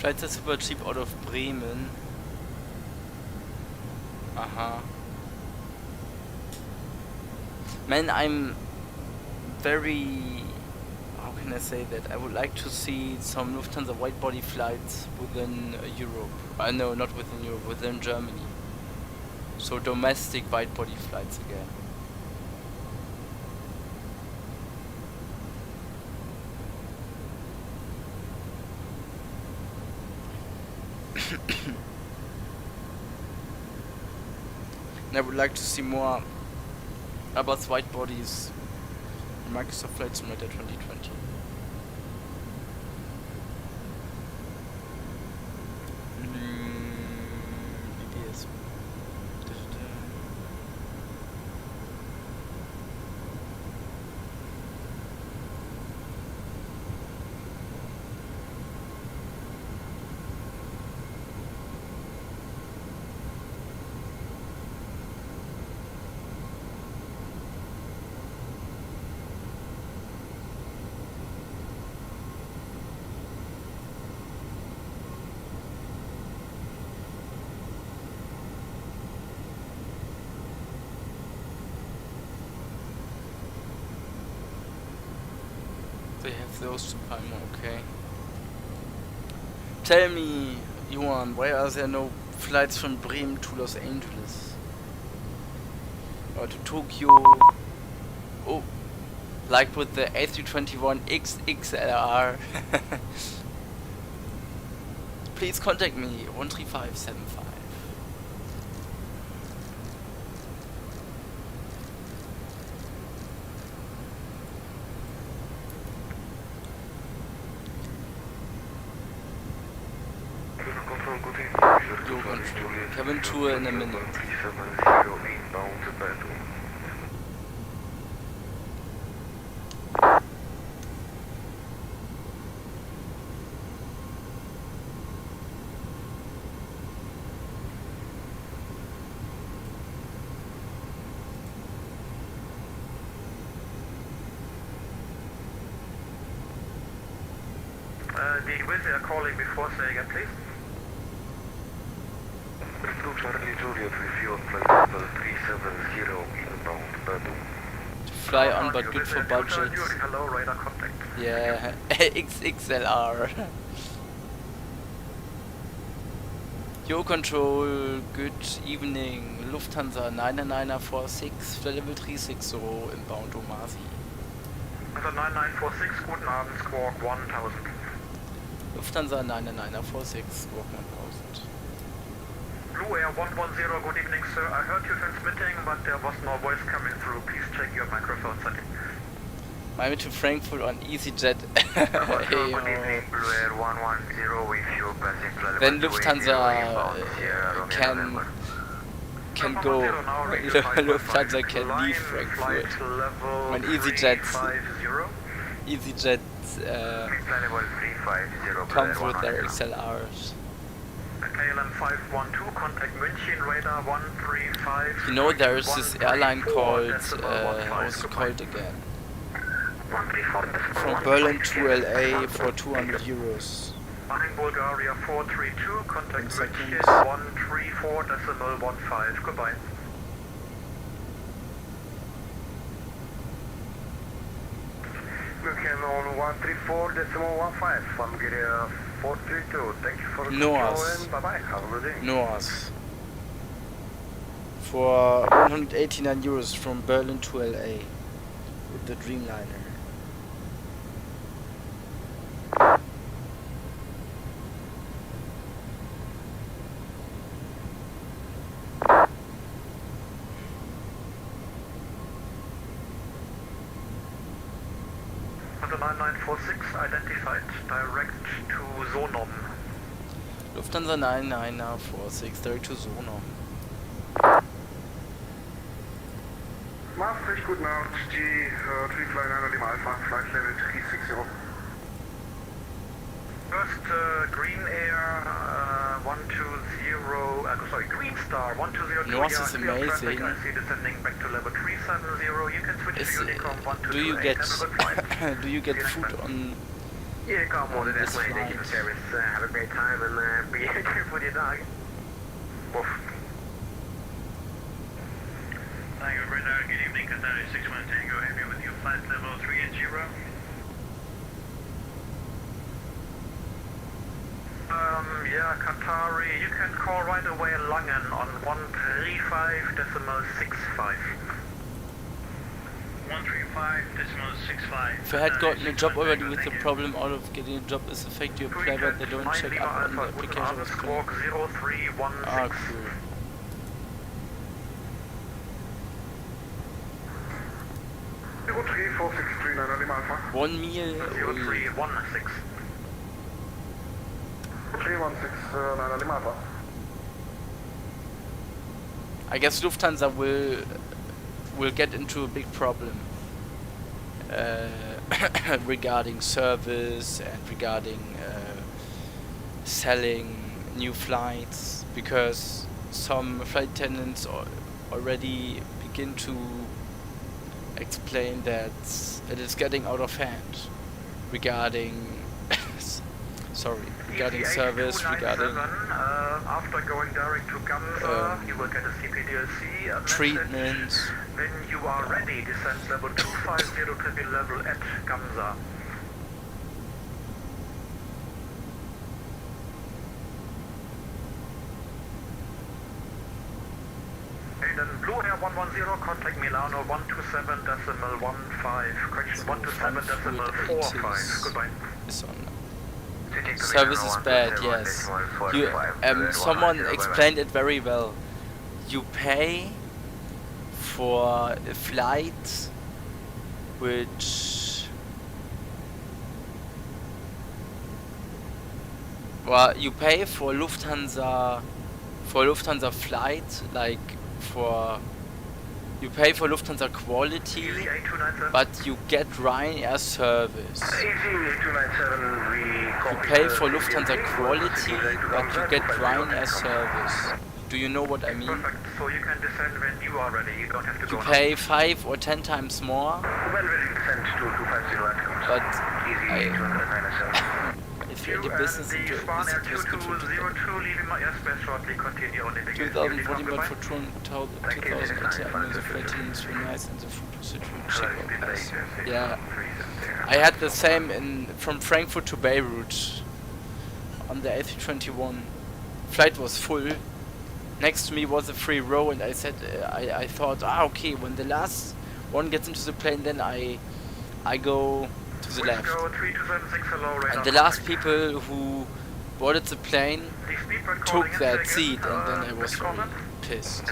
Flights are super cheap out of Bremen. Man, I'm very... how can I say that? I would like to see some Lufthansa wide-body flights within Europe. No, not within Europe, within Germany. So domestic wide-body flights again. And I would like to see more Airbus wide bodies in Microsoft Flight Simulator 2020. BBS. They have those to Palma, okay. Tell me, Johan, why are there no flights from Bremen to Los Angeles? Or to Tokyo? Oh, like with the A321 XLR. Please contact me, 13575. Cabin tour in a minute. The Wizzy are calling before, say again, please. Charlie Juliet with you on flight level 370 inbound Badum. Fly on but good for budget. Hello, radar contact. Yeah, XLR. Yo control, good evening. Lufthansa 99946, flight level 360 inbound Omasi. Also 9946, guten Abend, Squawk 1000. Lufthansa 99946, Squawk 1000. Blue Air 110, good evening, sir. I heard you transmitting, but there was no voice coming through. Please check your microphone setting. Miami to Frankfurt on EasyJet. Good evening, Blue Air 110 with you, passing flight Then level Lufthansa can go. Lufthansa can leave Frankfurt. When EasyJet comes with their XLRs. KLM 512, contact München, radar 135. You know, there is this airline called, how is it called again? from Berlin to LA for 200 euros. Flying Bulgaria 432, contact Seconds. British 134.15. Goodbye. Looking on 134.15, Bulgaria 432. Thank you for the North. control and bye-bye. Have a good day. North for 189 euros from Berlin to LA with the Dreamliner. The 9946 identified, direct to Sonom. Lufthansa 99946 direct to Sonom. Maastricht, good night. G3fly9 Lima Alpha, flight level 360. First, Green Air 120, Green Star 120. North is clear traffic. amazing. I see descending back to level 370. You can switch Is, to Unicom 1228. do you get Have a good flight. do you get food on Unicom on this definitely flight? for service. Have a great time and be careful with your dog. Woof. Tiger Radar, good evening, Qatar 61 Tango, happy with you, flight level 380. Yeah, Qatari, you can call right away Langen on 135.65. 135.65. If I had gotten a job already with the problem out of getting a job is the fact you apply but they don't check up on the application was coming. 0316. Ah, cool. Alpha. 1 meal. 0316. 316 Lima Alpha. I guess Lufthansa will get into a big problem regarding service and regarding selling new flights, because some flight attendants already begin to explain that it is getting out of hand regarding regarding service, regarding after going direct to Gamza, you will get a CPDLC treatment. When you are ready, descend level 250 to be level at Gamza. Okay, then Blue Air 110, contact Milano 127.15. Correction, 127.45. Goodbye. Is on. Service is bad, yes. You, someone explained it very well. You pay for a flight which... Well, you pay for Lufthansa flight, like for... You pay for Lufthansa quality, but you get Ryanair service. You pay for Lufthansa quality, but you get Ryanair service. Do you know what I mean? Perfect. So you can descend when you are ready. You don't have to You go pay 5 or 10 times more, but if you're in the business the into Swan Air it's good for 2202 leaving my airspace shortly. Continue on indicated. 2040 baht for 2000 the flight attendants were nice and the food was cheap. Yeah, I had the same from Frankfurt to Beirut on the A321. Flight was full. Next to me was a free row, and I said, I thought, okay, when the last one gets into the plane, then I go to the left. And the last people who boarded the plane took that seat, and then I was very pissed.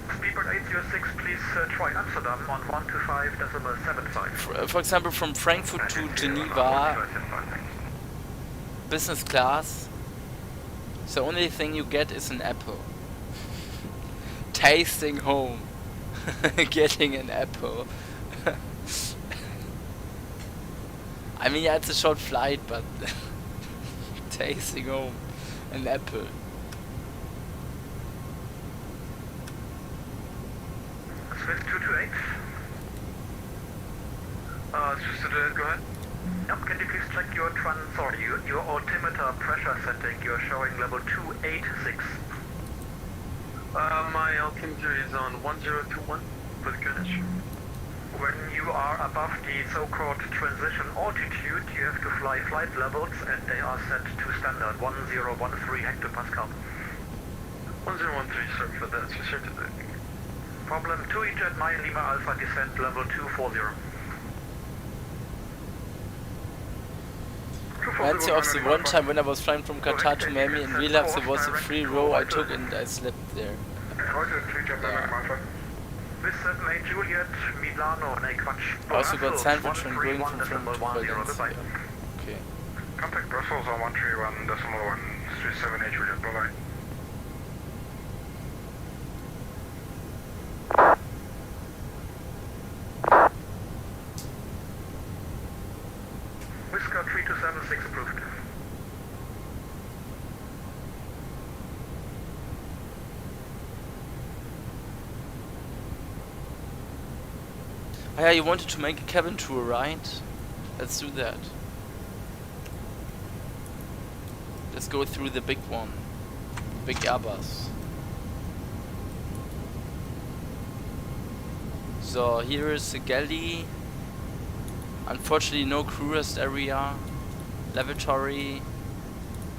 Speedbird 806, please try Amsterdam on 125.75. For example, from Frankfurt to Geneva, business class, the only thing you get is an apple. Tasting home. Getting an apple. I mean, yeah, it's a short flight, but tasting home an apple. Swift 228, Go ahead. Yep, can you please check your your altimeter pressure setting? You're showing level 286. My altimeter is on 1021 for the Greenwich. When you are above the so-called transition altitude, you have to fly flight levels, and they are set to standard 1013 hectopascal. 1013, sir, for that, so sir, today. Problem 2 Jet 9 Lima Alpha descent level 240. Reminds me of the one time when I was flying from Qatar to Miami and realized there was a free row I took and I slept there. With 78 Juliet, Milano, I also got sandwich when going from Valencia. Okay. Contact Brussels on 131.1, 78 Juliet, bye-bye. Whisker 3276 approved. Oh yeah, you wanted to make a cabin tour, right? Let's do that. Let's go through the big one. Big Airbus. So here is the galley. Unfortunately no crew rest area. Lavatory.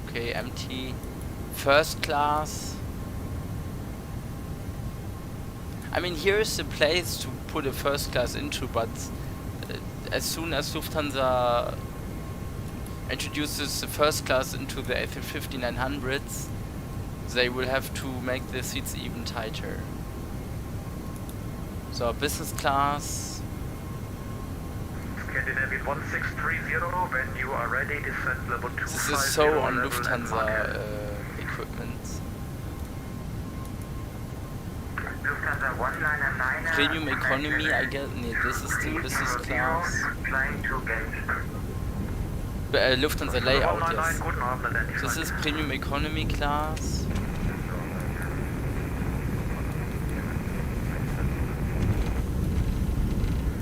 Okay, empty. First class. I mean, here is the place to put a first class into, but as soon as Lufthansa introduces the first class into the A350-900s, they will have to make the seats even tighter. So business class. Scandinavian 1630, when you are ready, descend level 250. This is so on Lufthansa equipment. Lufthansa 199. Premium economy, I guess. Nee, this is the business class. Flying to Lufthansa layout, yes. Guten Abend, identified. This is premium economy class.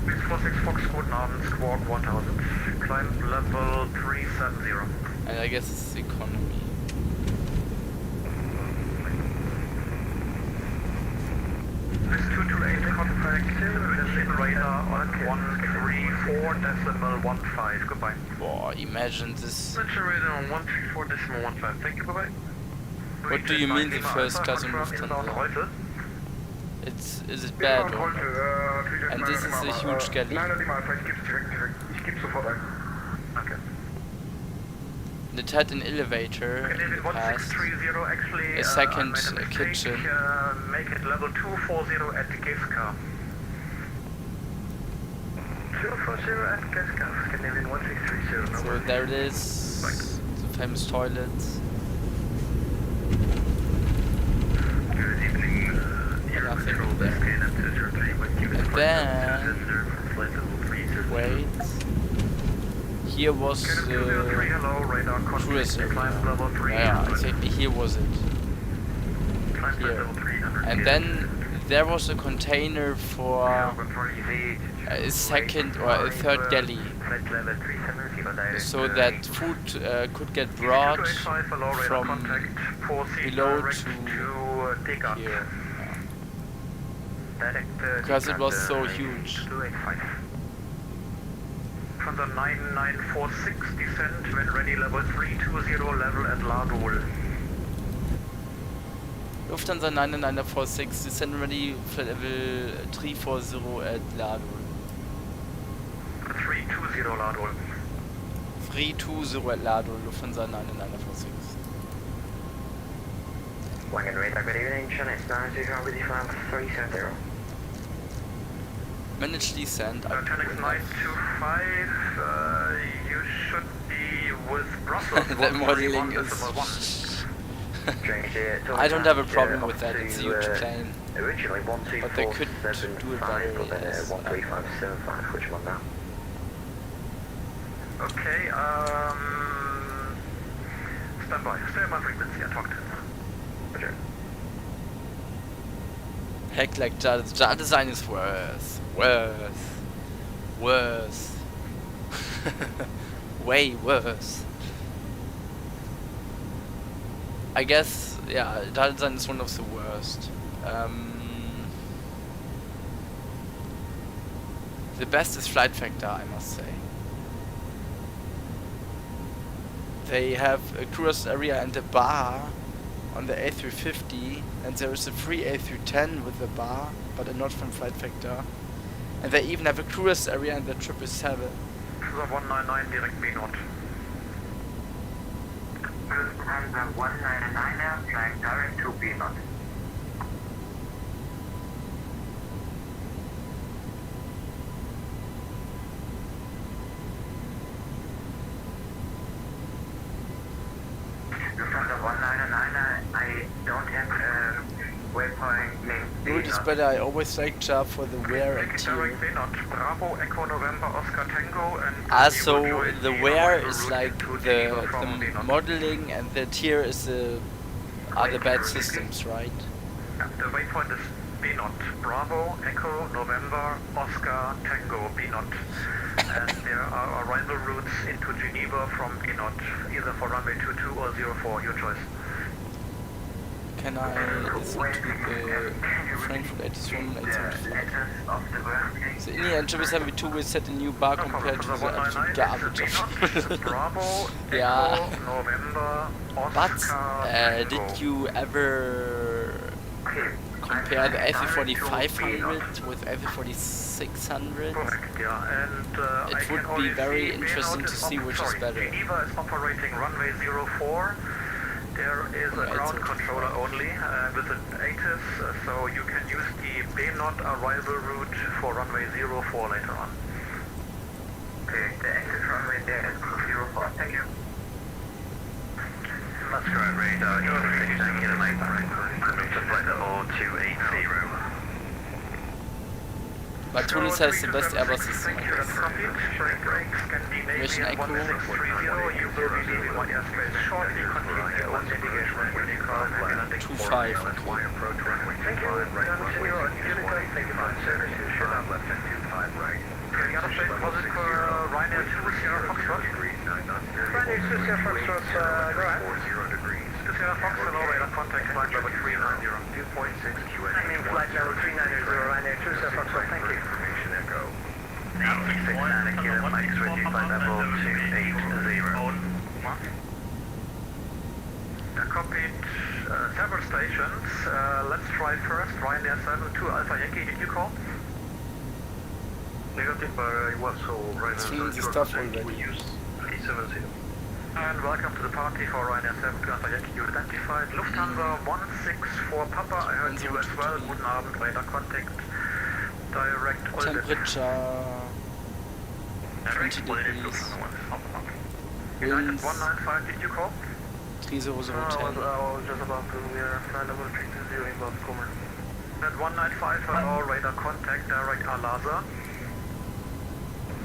Bis 46 Fox, guten Abend, Squawk 1000. Climb level 370. And I guess it's economy. This 228 contact, listen radar on 134.15. Goodbye. Wow, imagine this. Center radar on 134.15. Thank you, bye-bye. What do you mean the first class on Lufthansa? Is it bad or not? And this is a huge galley. Okay. It had an elevator in the past, Actually, a second kitchen. Make it level 240 at Giska. 240 at Giska, Scandinavian 1630. So there it is, the famous toilet. Nothing there. And then, wait, here was cruise area. Yeah, exactly, here was it. Here. And then there was a container for a second or a third galley, so that food could get brought from below to here. Because it was so huge. From the 9946 descent when ready level 320 level at Ladol. Lufthansa 9946 descent ready for level 340 at Ladol. 320 Ladol. 320 at Ladol, Lufthansa 9946. Wagon radar, good evening, Chennai, 900 with you from 370. Managed descent. Tenix 925, you should be with Brussels. That modeling is... I don't have a problem with that, it's a huge plane. Originally But they could do it better, yes. 13575, which one now? Okay, stand by. Stay on my frequency, I talked to him. Roger. Heck, like jar design is worse. Way worse. I guess, yeah, Dalsan is one of the worst. The best is flight factor, I must say. They have a cruise area and a bar on the A350, and there is a free A310 with a bar, but not from flight factor. And they even have a cruise area in the 777. The 199 direct B Nord. Lufthansa 199er, flying direct to B Nord. Lufthansa 199er, I don't have a waypoint name. Rule is better, I always like Jar for the wear and tear. Direct B Nord. Bravo, Echo, November, Oscar, Tango, and... Also, the wear is like the modeling, and the tier is are the bad systems, right? The waypoint is B Nord. Bravo, Echo, November, Oscar, Tango, B Nord. And there are arrival routes into Geneva from B Nord, either for runway 22 or 04, your choice. Can I listen to the Frankfurt 81 and 874? The Indian 772 will set a new bar compared to the absolute garbage of Bravo, yeah. Echo, November, But Oscar, did you ever compare the A340-500 with A340-600? Correct, yeah, and It would be very interesting to see which is better. Geneva is operating runway 04. There is a ground controller only with an ATIS, so you can use the B-Nord arrival route for runway 04 later on. Okay, the exit runway there is 04. Thank you. That's correct, radar. You're on 16 kilometers. Coming to flight level 280. But Toliss has the best Airbuses. Mission Echo. 25. Ryanair 2 Sierra Foxtrot. Ryanair 2 Sierra Foxtrot, go ahead. 2 Sierra Foxtrot, all radar contact, flight level 390. 2.6 QA. I mean flight level 390, Ryanair 2 Sierra Foxtrot, thank you. Information Echo. 86 Kilo Mike, switching flight level 280. Copied several stations. Let's try first Ryanair 72 Alpha Yankee, did you call? Negative, but I was so Ryanair 72 stuff already. We use 370. And welcome to the party for Ryanair 72 Alpha Yankee. You identified Lufthansa 164 Papa. I heard you as well. Guten Abend, radar contact. Direct Temperature 20 degrees. Winds 195, did you call? 3010. I was just about to, we are flight level 320 inbound Comer. At 195, hello, radar contact, direct Al-Azhar.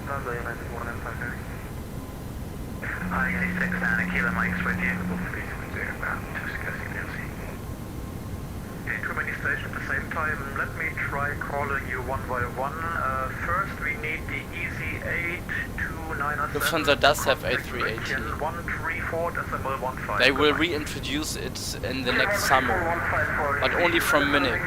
Lambda United 195 there. I-86 Santa Kilo Mike, switching. Okay, too many stations at the same time. Let me try calling you one by one. First, we need the EZ82907. Lufthansa does have A380. 134.15. They will reintroduce it in the next summer, but only from Munich.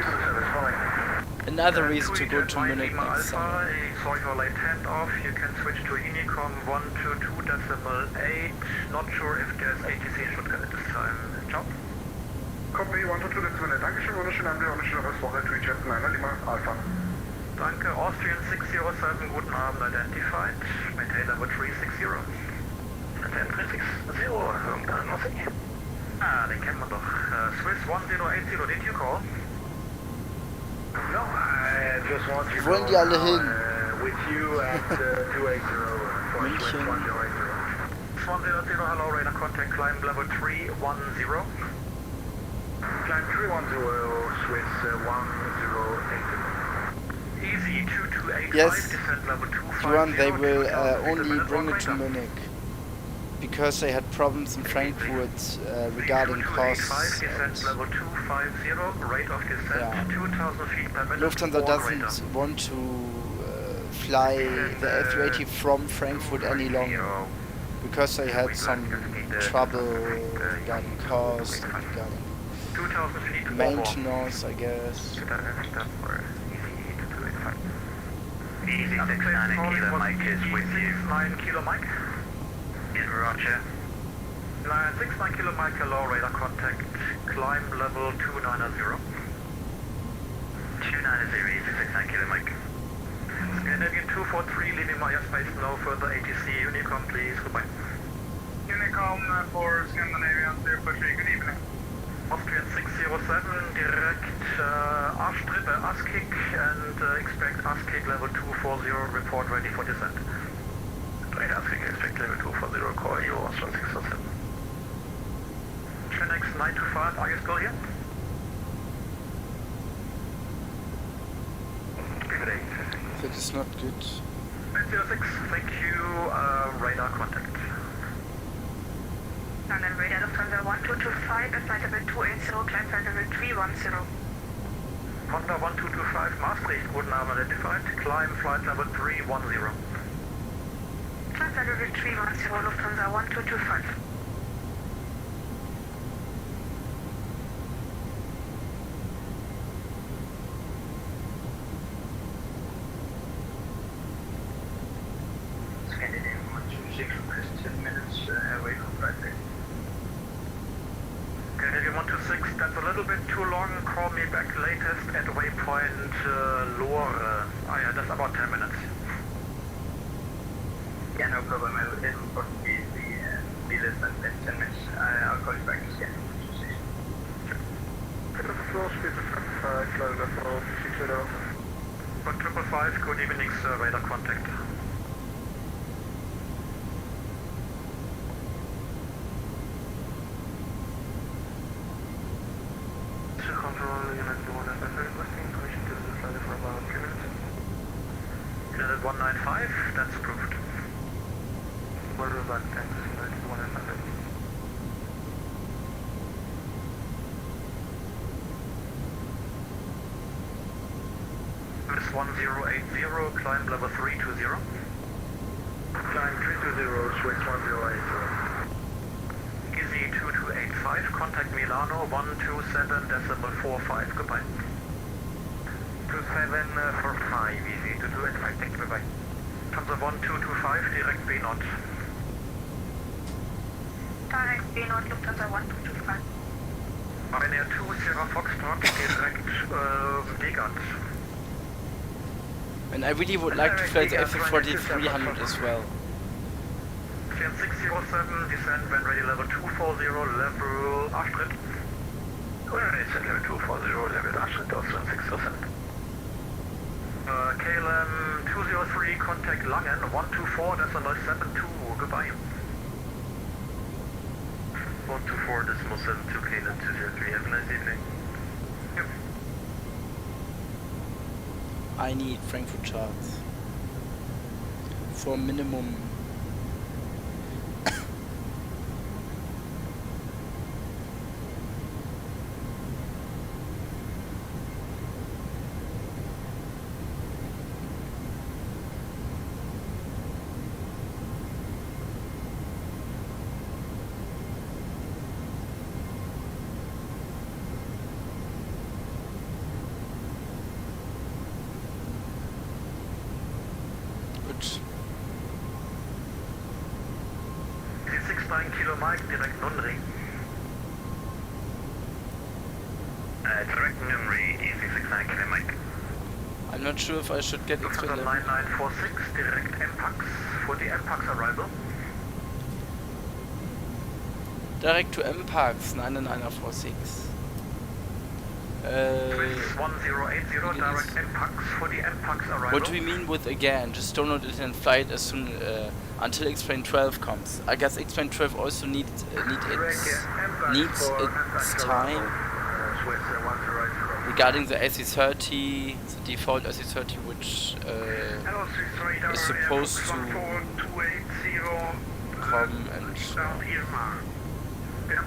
Another reason to go to Munich next summer. Sorry for late handoff. You can switch to Unicom 122.8. Not sure if there's ATC in Stuttgart at this time. Ciao. Copy 122.8. Dankeschön, wunderschönen Abend, wunderschöne Restwoche. Tweet 9 Lima Alpha. Danke, Austrian 607, guten Abend, identified. Maintain level 360. Maintain 360. Ah, den kennen wir doch. Swiss 1080, did you call? No, I just want to Wo wollen die alle hin? With you at 280 for München. 1080, hello, radar contact, climb level 310. Climb 310, Swiss 1080. Easy 2285, Yes, descent level 250. Juan, they will only bring it to Munich because they had problems in Frankfurt regarding costs. Descent level 250, rate of descent Yeah. 2000 feet per minute. Lufthansa all radar. doesn't want to fly the A380 from Frankfurt any longer because I had some trouble regarding cost, regarding 2,000 feet maintenance, I guess. Easy 69 Kilo Mike is with you. 9 Kilo Mike. Yeah, roger. 69 Kilo Mike, hello, radar contact, climb level 290. 290, easy 69 Kilo Mike. Scandinavian 243, leaving my airspace, no further ATC, Unicom please, goodbye. Unicom for Scandinavian 243, good evening. Austrian 607, direct ASKIC and expect ASKIC level 240, report ready for descent. Direct ASKIC, expect level 240, call you Austrian 607. Gen X 925, are you still here? Great. That is not good. 906, thank you, radar contact. London radar Lufthansa 1225, flight level 280, climb flight level 310. Honda 1225, Maastricht, guten Abend identified, climb flight level 310. Climb flight level 310, Lufthansa 1225. Scandinavian 126, request 10 minutes away from flight deck. Scandinavian 126, that's a little bit too long, call me back latest at waypoint Lohr. Yeah, that's about 10 minutes. Yeah, no problem, it will probably be less than 10 minutes. I'll call you back to Scandinavian 126. Floor speed 5, flight level 600. 555, good evening sir, radar contact. Control unit 195 requesting information to the flight for about 3 minutes. Unit 195, that's approved. Well done, back, thanks. Unit 195. Miss 1080, climb level 320. Climb 320, switch 1080. Easy 2285, contact Milano 127.45, goodbye. 2745, easy 2285, thank you, bye bye. Comes up 1225, direct B not. Direct B not, Lufthansa 1225. Ryanair 2 Sierra Foxtrot, direct Vegat. And I really would like to fly the A340-300 as well. 607, descend when ready, level 240, level Astrid. When ready, descend level 240, level Astrid, Austrian 607. KLM 203, contact Langen, 124.72, goodbye. 124.72, KLM 203, have a nice evening. Yep. I need Frankfurt charts for minimum. Gut. 69 Kilo Mike, direkt Nunri. Direct Nunri, easy 69 Kilo Mike. I'm not sure if I should get extra level. 9946, direct MPAX, for the MPAX arrival. Direct to MPAX 99946. 1080, direct MPAX, for the MPAX arrival. What do we mean with again? Just download it and fly it as soon until X-Plane 12 comes. I guess X-Plane 12 also needs its time regarding the AC30, the default AC30, which is supposed to come and.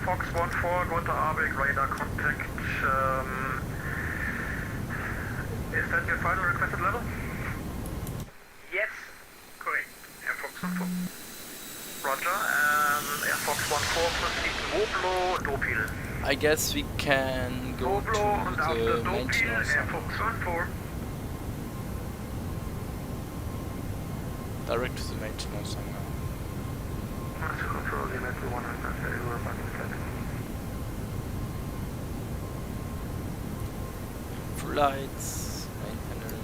Fox 14, Gunter Abig, radar contact. Is that your final requested level? Roger, Air Fox 14 proceed Moblo, Dopil. I guess we can go Moblo und to after the main Dopil, channel Air somehow. Fox 14. Direct to the main channel somehow. Master control, level 100, you are running flat. Flights, main panel,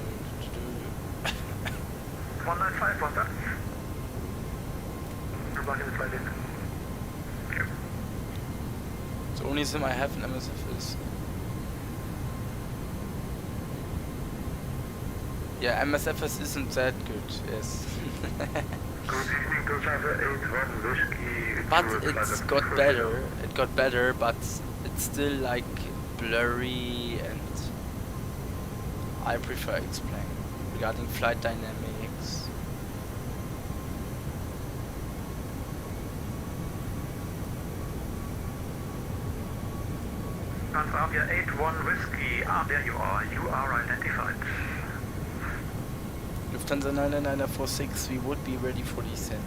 195, what's that? You're blocking the flight in. Okay. the only sim I have in MSF is... Yeah, MSFS isn't that good, yes. Good evening to Java 81 Whiskey. But it's got better, but it's still like blurry, and I prefer X-Plane regarding flight dynamics. Confirm your 81 Whiskey. There you are identified. Lufthansa 99946, we would be ready for descent.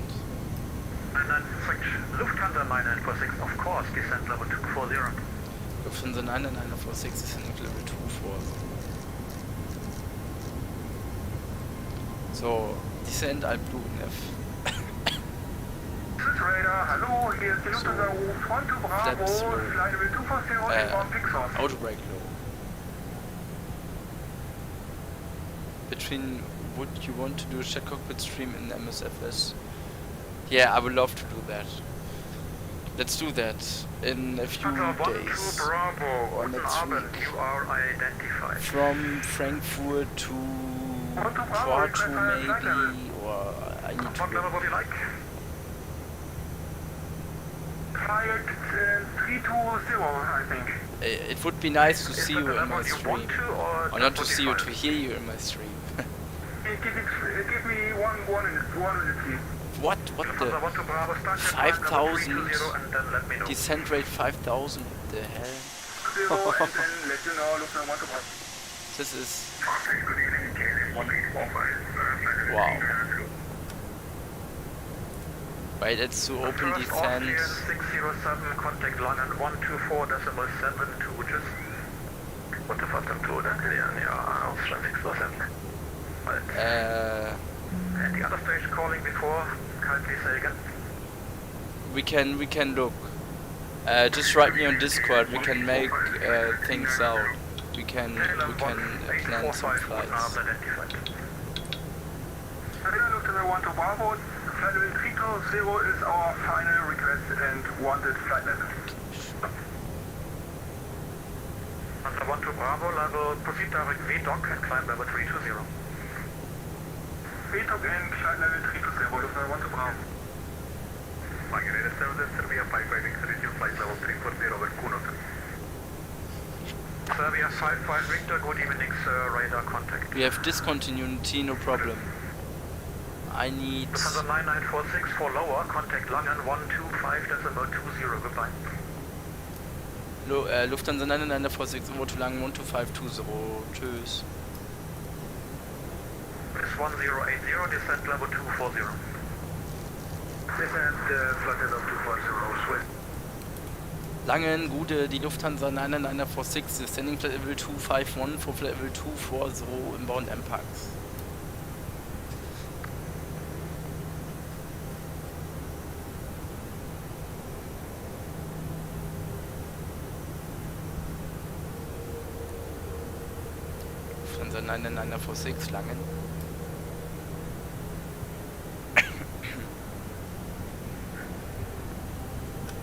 996, Lufthansa 9946, of course, descent level 240. Lufthansa 99946 descending to level 24. So, descent Alp-Luton-F. This is Radar, hallo, hier ist die Lufthansa Ruf, Front to Bravo, flight level 240, inbound Pixos. Auto brake low. Between would you want to do a chat cockpit stream in MSFS? Yeah, I would love to do that. Let's do that in a few days. Bravo, Or Guten next Abend, week. you are identified. From Frankfurt to Porto maybe, or I need to What level look. would you like? Flight 320, I think. It would be nice to Is see that you the in my level you stream. want to, or Or not to see you, to 45? hear you in my stream. Give me one minute, please. What Lufthansa the? 1 to Bravo, start your 5,000 climb level 320 and then let me know. Descent rate 5,000? What the hell? 0 and then let you know, Lufthansa 1 to Bravo. This is... Good evening, KLM 1845. Wow. Wait, it's to open First descent. Austrian 607, contact Langen 124.7 to just... What the fuck, I'm told, yeah, Austrian 607. And the other station calling before, kindly say again. We can look. Just write me on Discord. We can make things out. We can plan some flights. Lufthansa 1 to Bravo, flight level 320 is our final request and wanted flight level. Lufthansa 1 to Bravo, level, proceed direct VDOC and climb level 320. VTOC and flight level 320, Lufthansa 1 to Bravo. Margarita services, Serbia 556, resume flight level 340 with Kuno. Serbia 55 Victor, good evening sir, radar contact. We have discontinuity, no problem. I need... Lufthansa 9946 for lower, contact Langen 125.20, goodbye. Lufthansa 99946 over to Langen 12520. Tschüss. It's 1080, descent level 240. Descent flight level 240, Swiss. Langen, Gude, die Lufthansa 99946 descending flight level 251 for flight level 240 inbound MPAX. Lufthansa 99946 Langen.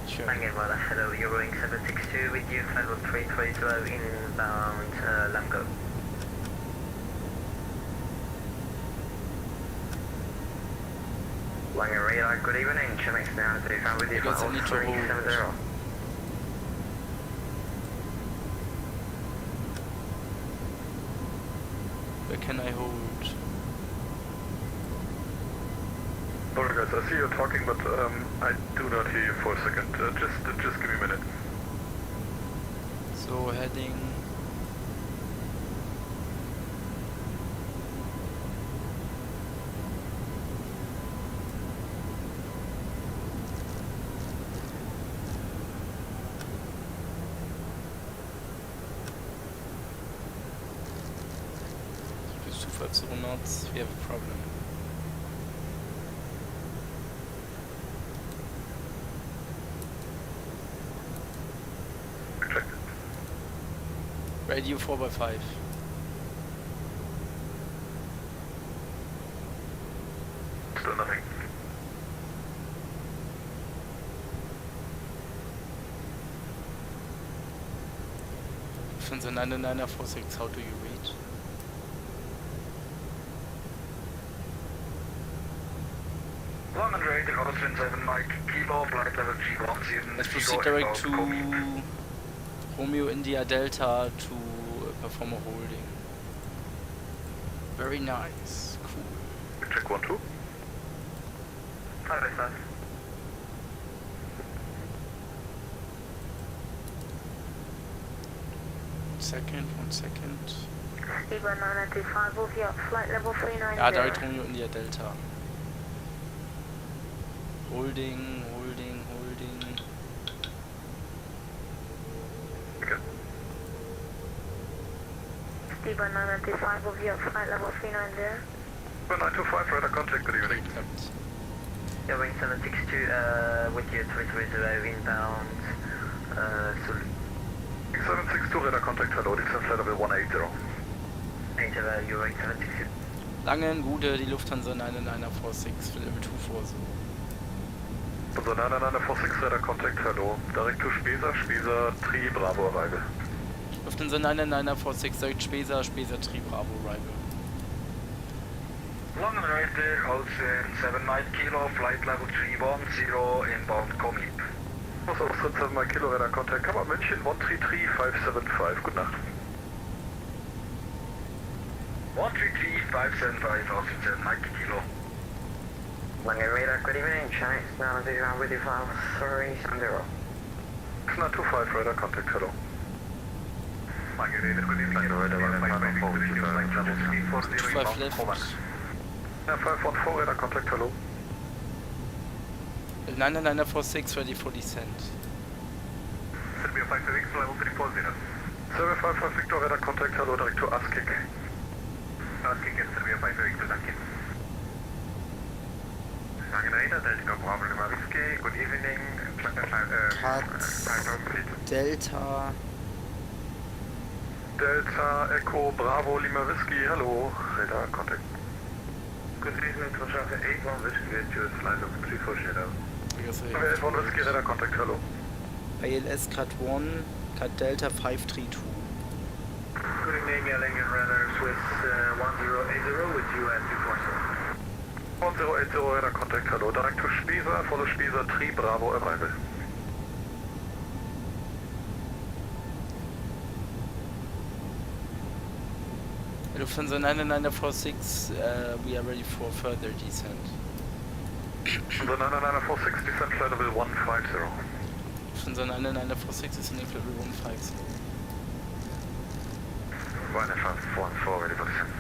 Sure. Langen, well, hello, you're going 762 with you, flight level 330 inbound Lamgo. Langen radar, good evening, Chimix now, so you found with you Because I need to hold. 370. Where can I hold? Sorry guys, I see you're talking, but I do not hear you for a second. Just give me a minute. So heading... 250 knots, we have a problem. Rejected. Radio 4x5. Still nothing. Lufthansa 99946, how do you read? Long and rated Austin 7 Mike, Kilo, flight level G17. Let's proceed direct to Romeo India Delta to perform a holding. Very nice, cool. Check 1-2. 585. One second. Speedbird 995, will be up flight level 390. Ja, direct Romeo India Delta. Holding. Okay. Speedbird 995, will be up flight level 390. 925, radar contact, good evening. Klappt. Yeah, wing 762 with you 330 inbound. 762, radar contact, hello, descent flight level 180. 80, you wing 762. Langen, Gute, die Lufthansa 99946 für Level 2 Vorso. Also 99946, radar contact, hello. Direct to Spesa, Tri, Bravo, arrival. Lufthansa 99946, direct Spesa, Tri, Bravo, arrival. Long and rated Austin 7 Mike, Kilo, flight level 310, inbound commit. Also Austin 7 Mike, Kilo, radar contact, Kammer München 133575, gute Nacht. 133575, Austin 7 Mike, Kilo. Long and radar, good evening, Chinese 909 with you 5370. 925, radar contact, hello. Mike, radar, good evening, radar 154, flight level 340, 5 inbound, left. over. Ja, 514, radar contact, hello. 99946 ready for descent. Serbia 5 level 340. Serbia 55 Victor, radar contact, hello, direct to ASKIC. ASKIC and Serbia 5 Victor, danke. Radar, Delta Bravo Lima Whiskey, good evening. Delta. Delta Echo Bravo Lima Whiskey, hello, radar contact. Good evening, Traffic 81 Whiskey, get you flight level 340. One Whiskey, radar contact, hello. ILS Cat 1, Cat Delta 532. Good evening, Langen Radar Swiss 1080 with you at 247. 1080, radar contact, hello. Direct to Spesa, follow Spesa, Tri, Bravo, arrival. Lufthansa 99946, we are ready for further descent. The 99946, descent flight level 150. Lufthansa 99946 is in level 150. 514, ready for descent.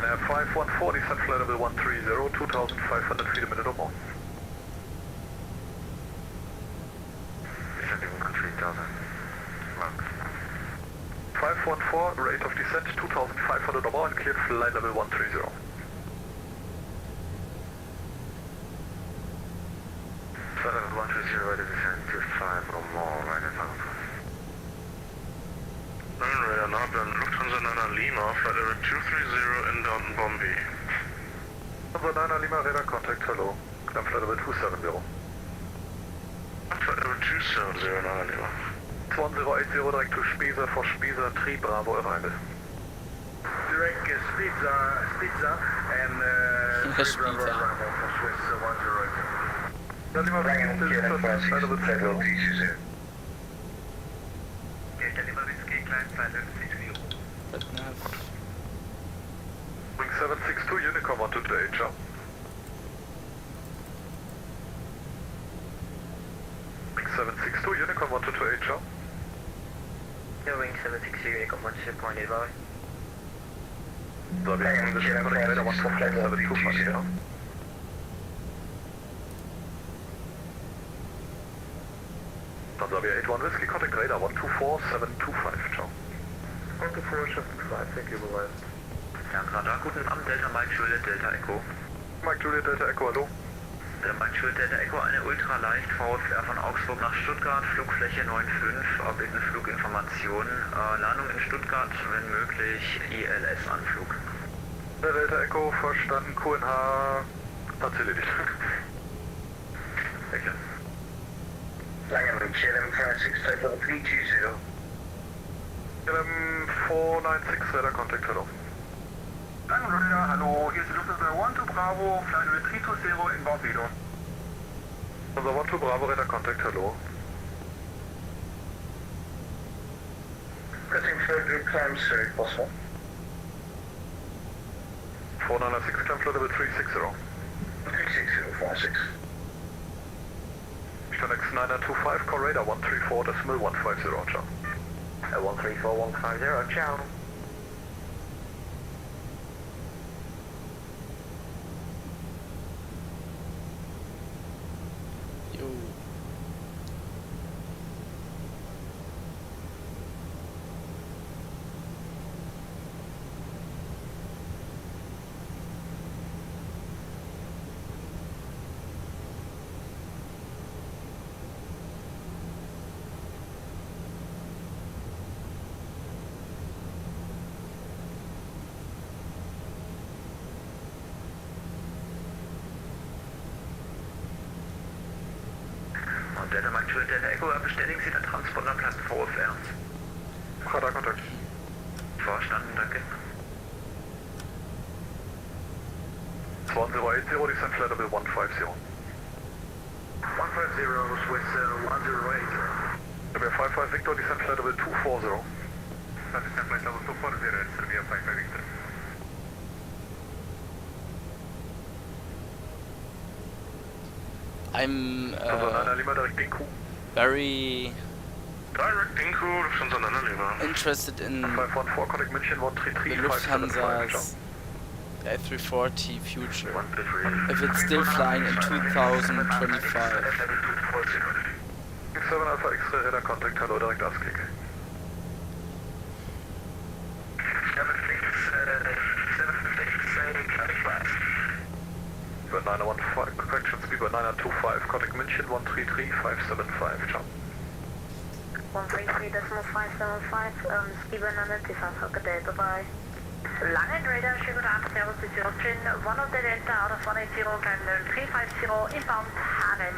And 514, descent flight level 130, 2,500 feet a minute or more. Descending 3,000. 514, rate of descent 2,500 or more and cleared flight level 130. Flight level 130, rate of descent to 5 or more, right at Alpha. Radar Norden, Lufthansa 9 Lima, flight level 230 inbound Bombay. Lufthansa 9 Lima, radar contact, hello. Climb flight level 270. Flight level 270, 9 Lima. 1080 direct to Spesa for Spesa, Tri, Bravo, arrival. Direct Spitza and Bravo arrival for Swiss 108. Ja, Lima, flight level 30. Okay, Lima Whiskey, climb flight level 30. But now, Wing 762, Unicom 128, ciao. Wing 762, Unicom 128, ciao. Yeah, wing 760, Unicom 128, bye. So, wir haben das Connect Radar 14725, ja. Dann sagen wir 81 Whiskey, Contact Radar 124725, ciao. Okay, 4, shift 5, thank you, bye-bye. Ja, Radar, guten Abend, Delta Mike Juliet Delta Echo. Mike Juliet Delta Echo, hallo. Mike Juliet Delta Echo, eine ultraleicht VFR von Augsburg nach Stuttgart, Flugfläche 95, Orbiten Fluginformation, Landung in Stuttgart, wenn möglich ILS-Anflug. Delta Echo, verstanden, QNH, hat's erledigt. Danke. Lange Reach, LM496, type level 320. LM496, radar contact, hello. Lange Radar, hallo, hier ist Lufthansa 12 Bravo, Flight level 320 inbound Lido. Lufthansa 12 Bravo, radar contact, hello. Pressing further climb, sir, if possible. 496, climb flight level 360. 36046. Stand X9925, call radar 134.150, ciao. 134150, ciao. Jo. Und Delta Mike Juliet Delta Echo, bestätigen Sie den Transponderplatz VFR. Radar contact. Verstanden, danke. 1080, descent flight level 150. 150, Swiss 1080. Serbia 55 Victor, descent flight level 240. Descent flight level 240, Serbia 55 Victor. I'm Lima, direct Inku. very Direct Inku, Lufthansa Lima. interested in 514, contact München the 133575, Lufthansa's A340 future. If it's still flying in 2025. 7 Alpha X-Ray radar contact, hello, direct ASCII. 915, correction speed by 925, contact München 133575, ciao. 133.575, speed 925, Hocker Delta, bye. Langen Radar, schönen guten Abend, Servus, this is Austin, 1 Hotel Delta, out of 180, climb level 350, inbound Harem.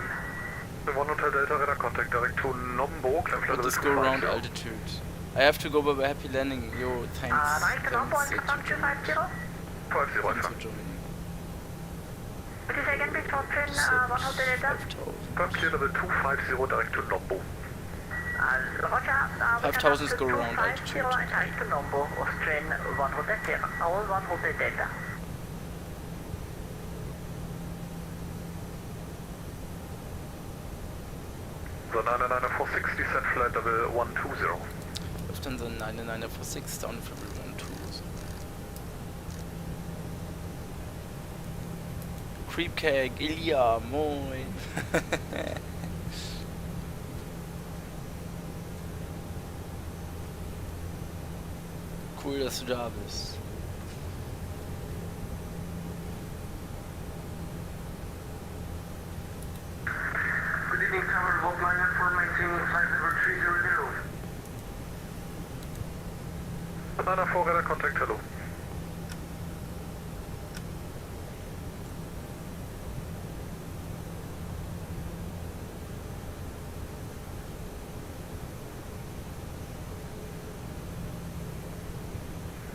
1 Hotel Delta radar contact, direct to Nombo, climb flight What level is go around 250. altitude? I have to go by happy landing. Yo, thanks. Direct to Nombo and confirm 250. 50, Thanks Alpha. for joining. What is again, please, Austin, 1 Hotel Delta? 5,000. Climb clear level 250, direct to Nombo. Roger, 5,000 is go around altitude. And direct to Nombo, Austrian 1 Hotel Delta, all 1 Hotel Delta. So 99460, descent flight level 120. Lufthansa 99946 down from 120. Creepcake, Ilya, moin. Cool, dass du da bist. Good evening, Tower Voltliner for maintaining flight level 300. 994 radar contact, hello.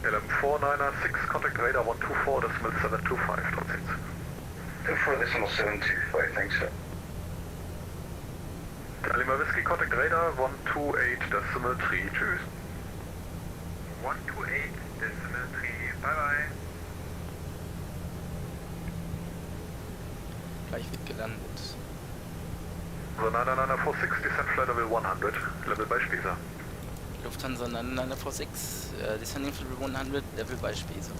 LM4996, contact radar 124.725, trotzdem. 24.725, thanks, sir. Lima Whiskey, contact radar 128.3, tschüss. 128.3, bye bye. Gleich wird gelandet. So 99460, descent flight level 100, level by Spesa. Lufthansa 99946, descending from 100, level by Spesa.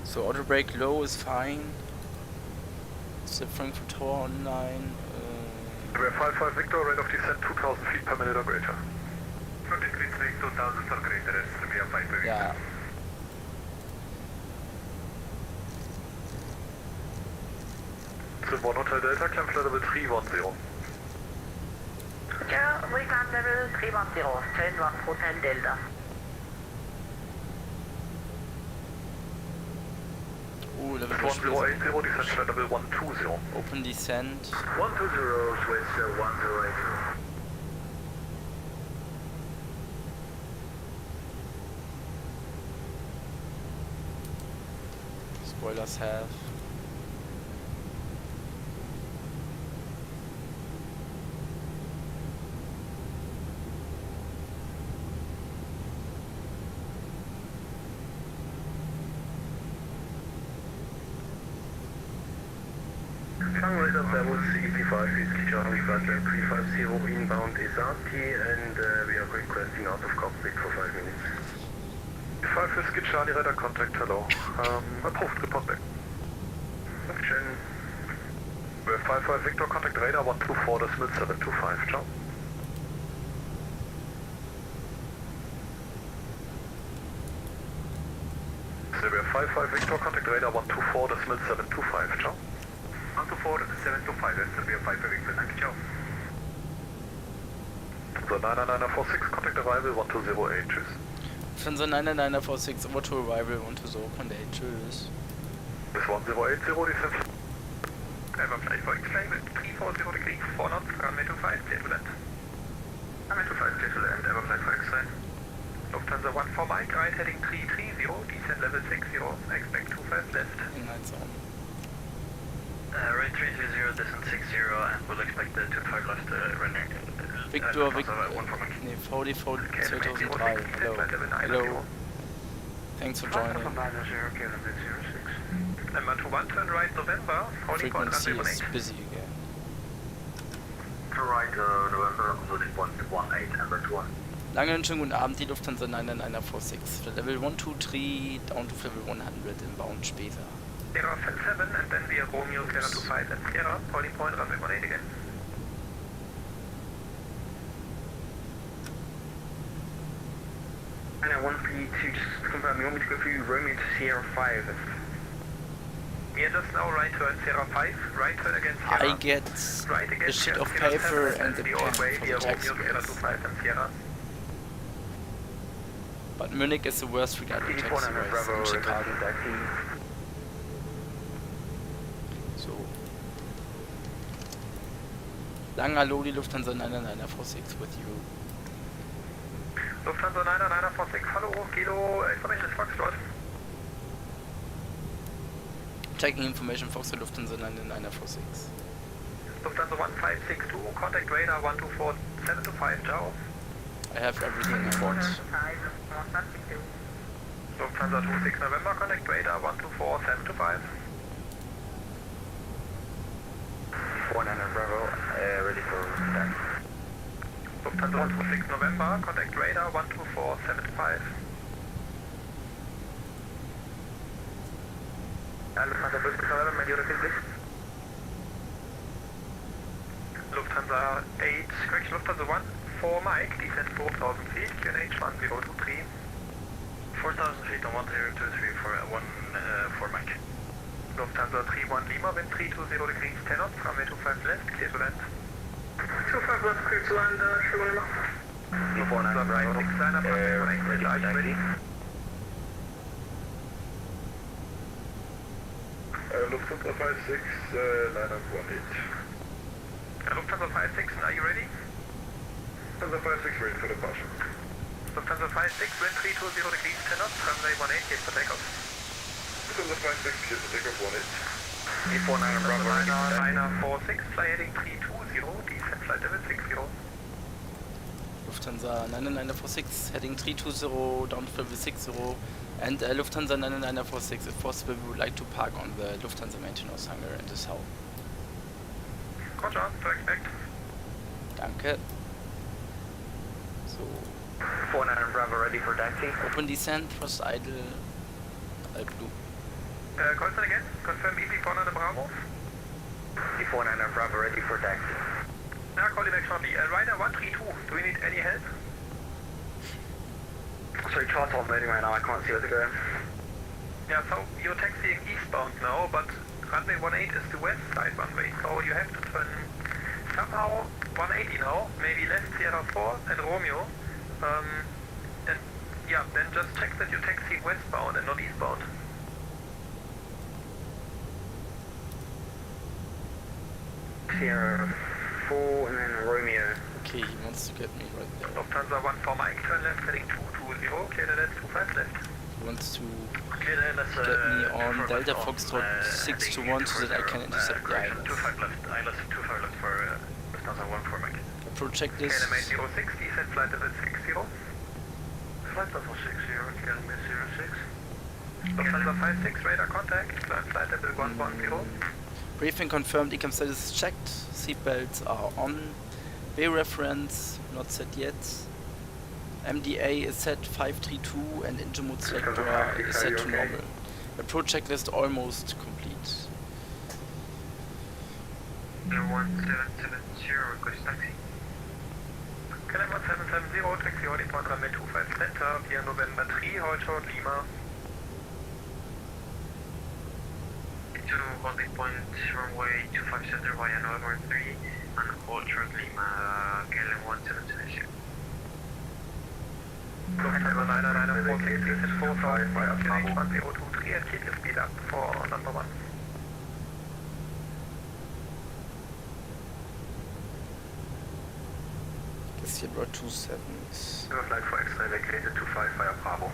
So auto brake low is fine. The Frankfurt Tower online. We're 55 Victor, rate of descent 2000 feet per minute or greater. decrease rate 2000 or greater, it will be a 5 per Ja. One Hotel Delta, climb flight level 310. Yeah, we climb level 310, 10-1 Hotel Delta. Level 1080, descent flight level 120. Open descent. 120, switch 1080. Spoilers have. Runway up level CP5 is Charlie Flight 350 inbound is empty and we are requesting out of cockpit for 5 minutes. 5 Whiskey Charlie, radar contact, hello. Approved, report back. Action. We're 55 Victor, contact radar 124, decimal 725, ciao. So we're 55 Victor, contact radar 124, decimal 725, ciao. 124, 725, das will be a 5 per Victor, danke, ciao. So 99946, contact arrival 1208, tschüss. Lufthansa 99946, over to arrival, 120, contact, tschüss. This 1080, descent. Ever flight for X-Ray with 340 degrees, 4 knots, runway 25, clear to land. Runway 25, clear to land, ever flight for X-Ray. Lufthansa 14 Mike, right heading 330, descent level 60, expect 25 left. Inhaltszone. Right 330, descent 60, and we'll expect the 25 left running. Victor, nee, VD 2003, hello. Thanks for joining. Number 21, turn right November, holding point Frequency runway is 18. busy again. Turn right November, holding point 18, number 1. Lange und schönen guten Abend, die Lufthansa 99946. Level 123, down to level 100, inbound später. Sierra 7 and then via Romeo, Sierra 25 and Sierra, holding point runway 18 again. And I want for you to just confirm, you want me to go through Romeo to Sierra 5? Yeah, just now right turn Sierra 5, right turn again Sierra. I get right a again sheet of Sierra paper 7 and the the pen old way for via the Romeo, Sierra taxiways. 25 and Sierra. But Munich is the worst regarding taxiways in Chicago. So. Lang hallo, die Lufthansa 99946 with you. Lufthansa 99946, hallo, Kilo, Information Foxtrot. Checking information Foxtrot Lufthansa 99946. Lufthansa 1562, contact radar 124725, ciao. I have everything I want. Lufthansa 26 November, contact radar 124725. 49 Bravo, ready for attack. Lufthansa 26 November, contact radar 124725. Lufthansa 26 November, majority please. Lufthansa 8, correction, Lufthansa 1, 4 Mike, descent 4,000 feet, QNH 1023. 4,000 feet on 1023 for 4 Mike. Lufthansa 31 Lima, wind 320 degrees, 10 knots, runway 25 left, clear to land. 25 left, clear to land, Sugar Lima. Lufthansa right 6 line up, runway 18, ready. Lufthansa 56, line up 18. Lufthansa 56, are you ready? Lufthansa 56, ready for departure. Lufthansa 56, wind 320 degrees, 10 knots, runway 18, clear for takeoff. Lufthansa 56, clear for takeoff 18. E49 Bravo, 946, fly heading 320, descent flight level 60. Lufthansa 99946, heading 320, down to level 60, and Lufthansa 99946, if possible, we would like to park on the Lufthansa maintenance hangar in this hall. Roger, to expect. Danke. So, 49 Bravo, ready for taxi. open descent, thrust idle, blue. Constant again, confirm EP49 Bravo. EP49 Bravo, ready for taxi. Call you back shortly. Rider 132, do we need any help? sorry, charts aren't loading right now, I can't see where they're going. Yeah, so you're taxiing eastbound now, but runway 18 is the west side runway, so you have to turn somehow 180 now, maybe left Sierra 4 and Romeo, and yeah, then just check that you're taxiing westbound and not eastbound. Sierra 4 and then Romeo. Okay, he wants to get me right there. Lufthansa 1 for Mike, turn left heading 220, clear the left 25 left. He wants to Clear the left, get me on Delta Foxtrot 621 so that I can intercept the islands. 25 left, ILS 25 left for Lufthansa 1 for Mike. Approach checklist. KLM 8060, set flight level 60. Flight level 60, KLM 06. Lufthansa 56, radar contact, climb flight level 110. Briefing confirmed, ecam status is checked, seatbelts are on, bay reference not set yet, MDA is set 532 and engine mode selector is set to normal. Approach checklist almost complete. 1770, request taxi. KLM 1770, taxi holding point runway 25 center, via November 3, hold short Lima. To holding point runway 25 center via November 3 and hold short Lima, KLM 1770. Lufthansa 99460, set 45 via Bravo 1023 and keep your speed up for number 1. Guess here were 27s. Ever flight for X-ray vacated 25 via Bravo.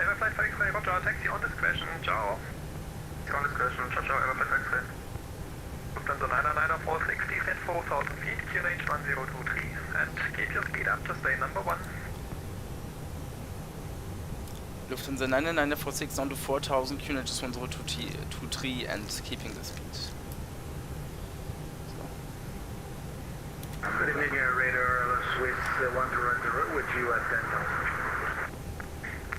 Ever flight for X-ray, roger, taxi on discretion, ciao. On discretion, ciao ciao, ever flight for X-ray. Lufthansa 99460, set 4000 feet, QNH 1023 and keep your speed up to stay number 1. Lufthansa 99446 down to 4000, QNH is 1023 and keeping the speed. Good evening, radar, Swiss 1010 with you at 10,000.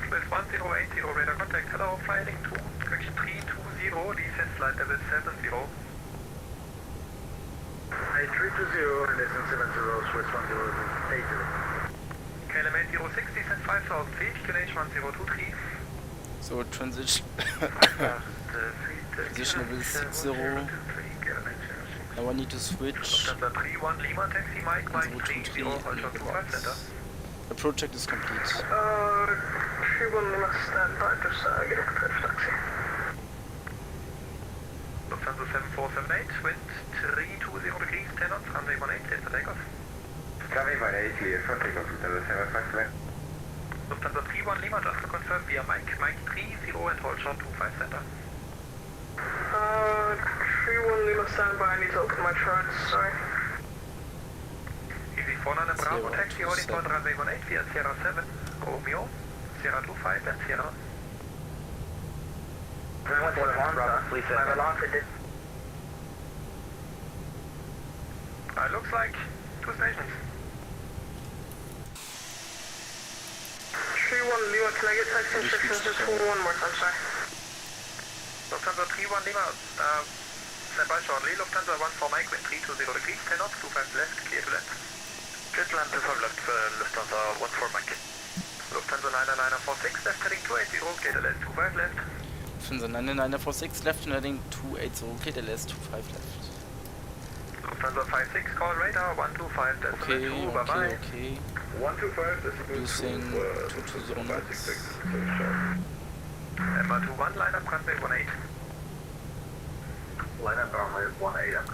Swiss 1080, radar contact, hello, flying 2, correction 320, descent flight level 70. A320 and descent 70, Swiss 1080. KLM 8060, descent 5000 feet, QNH 1023. So transition position level 60. Now I need to switch. Lufthansa 31 Lima, taxi Mike 30, hold short 25 center. The project is complete. 31 Lima, stand by, just get up to taxi. Lufthansa 7478, wind 320 degrees, 10 knots, runway 18, set for takeoff. Runway 18, clear for takeoff, Lufthansa 757. Lufthansa 31 Lima, just to confirm via Mike 30 and hold short 25 center. 31 Lima, stand by, I need to open my charts, sorry. Easy 49 Bravo, taxi holding point runway 18 via Sierra 7, Romeo, Sierra 25 and Sierra. Looks like 2 stations. 31 Lima, can I get taxi instructions just for one more time, sorry? Lufthansa 31 Lima, stand by shortly. Lufthansa 1 for Mike, wind 320 degrees, 10 knots, 25 left, clear to land. Jet land 25 left, Lufthansa 1 for Mike. Lufthansa 99946, left heading 280, clear to land, 25 left. Lufthansa 99946 left and heading 280, KLS 25 left. Lufthansa 56, call radar 125, decimal 2, bye-bye. Okay. 125, decimal 2, Using 220 knots. Emma 21, line up runway 18. Line up runway 18.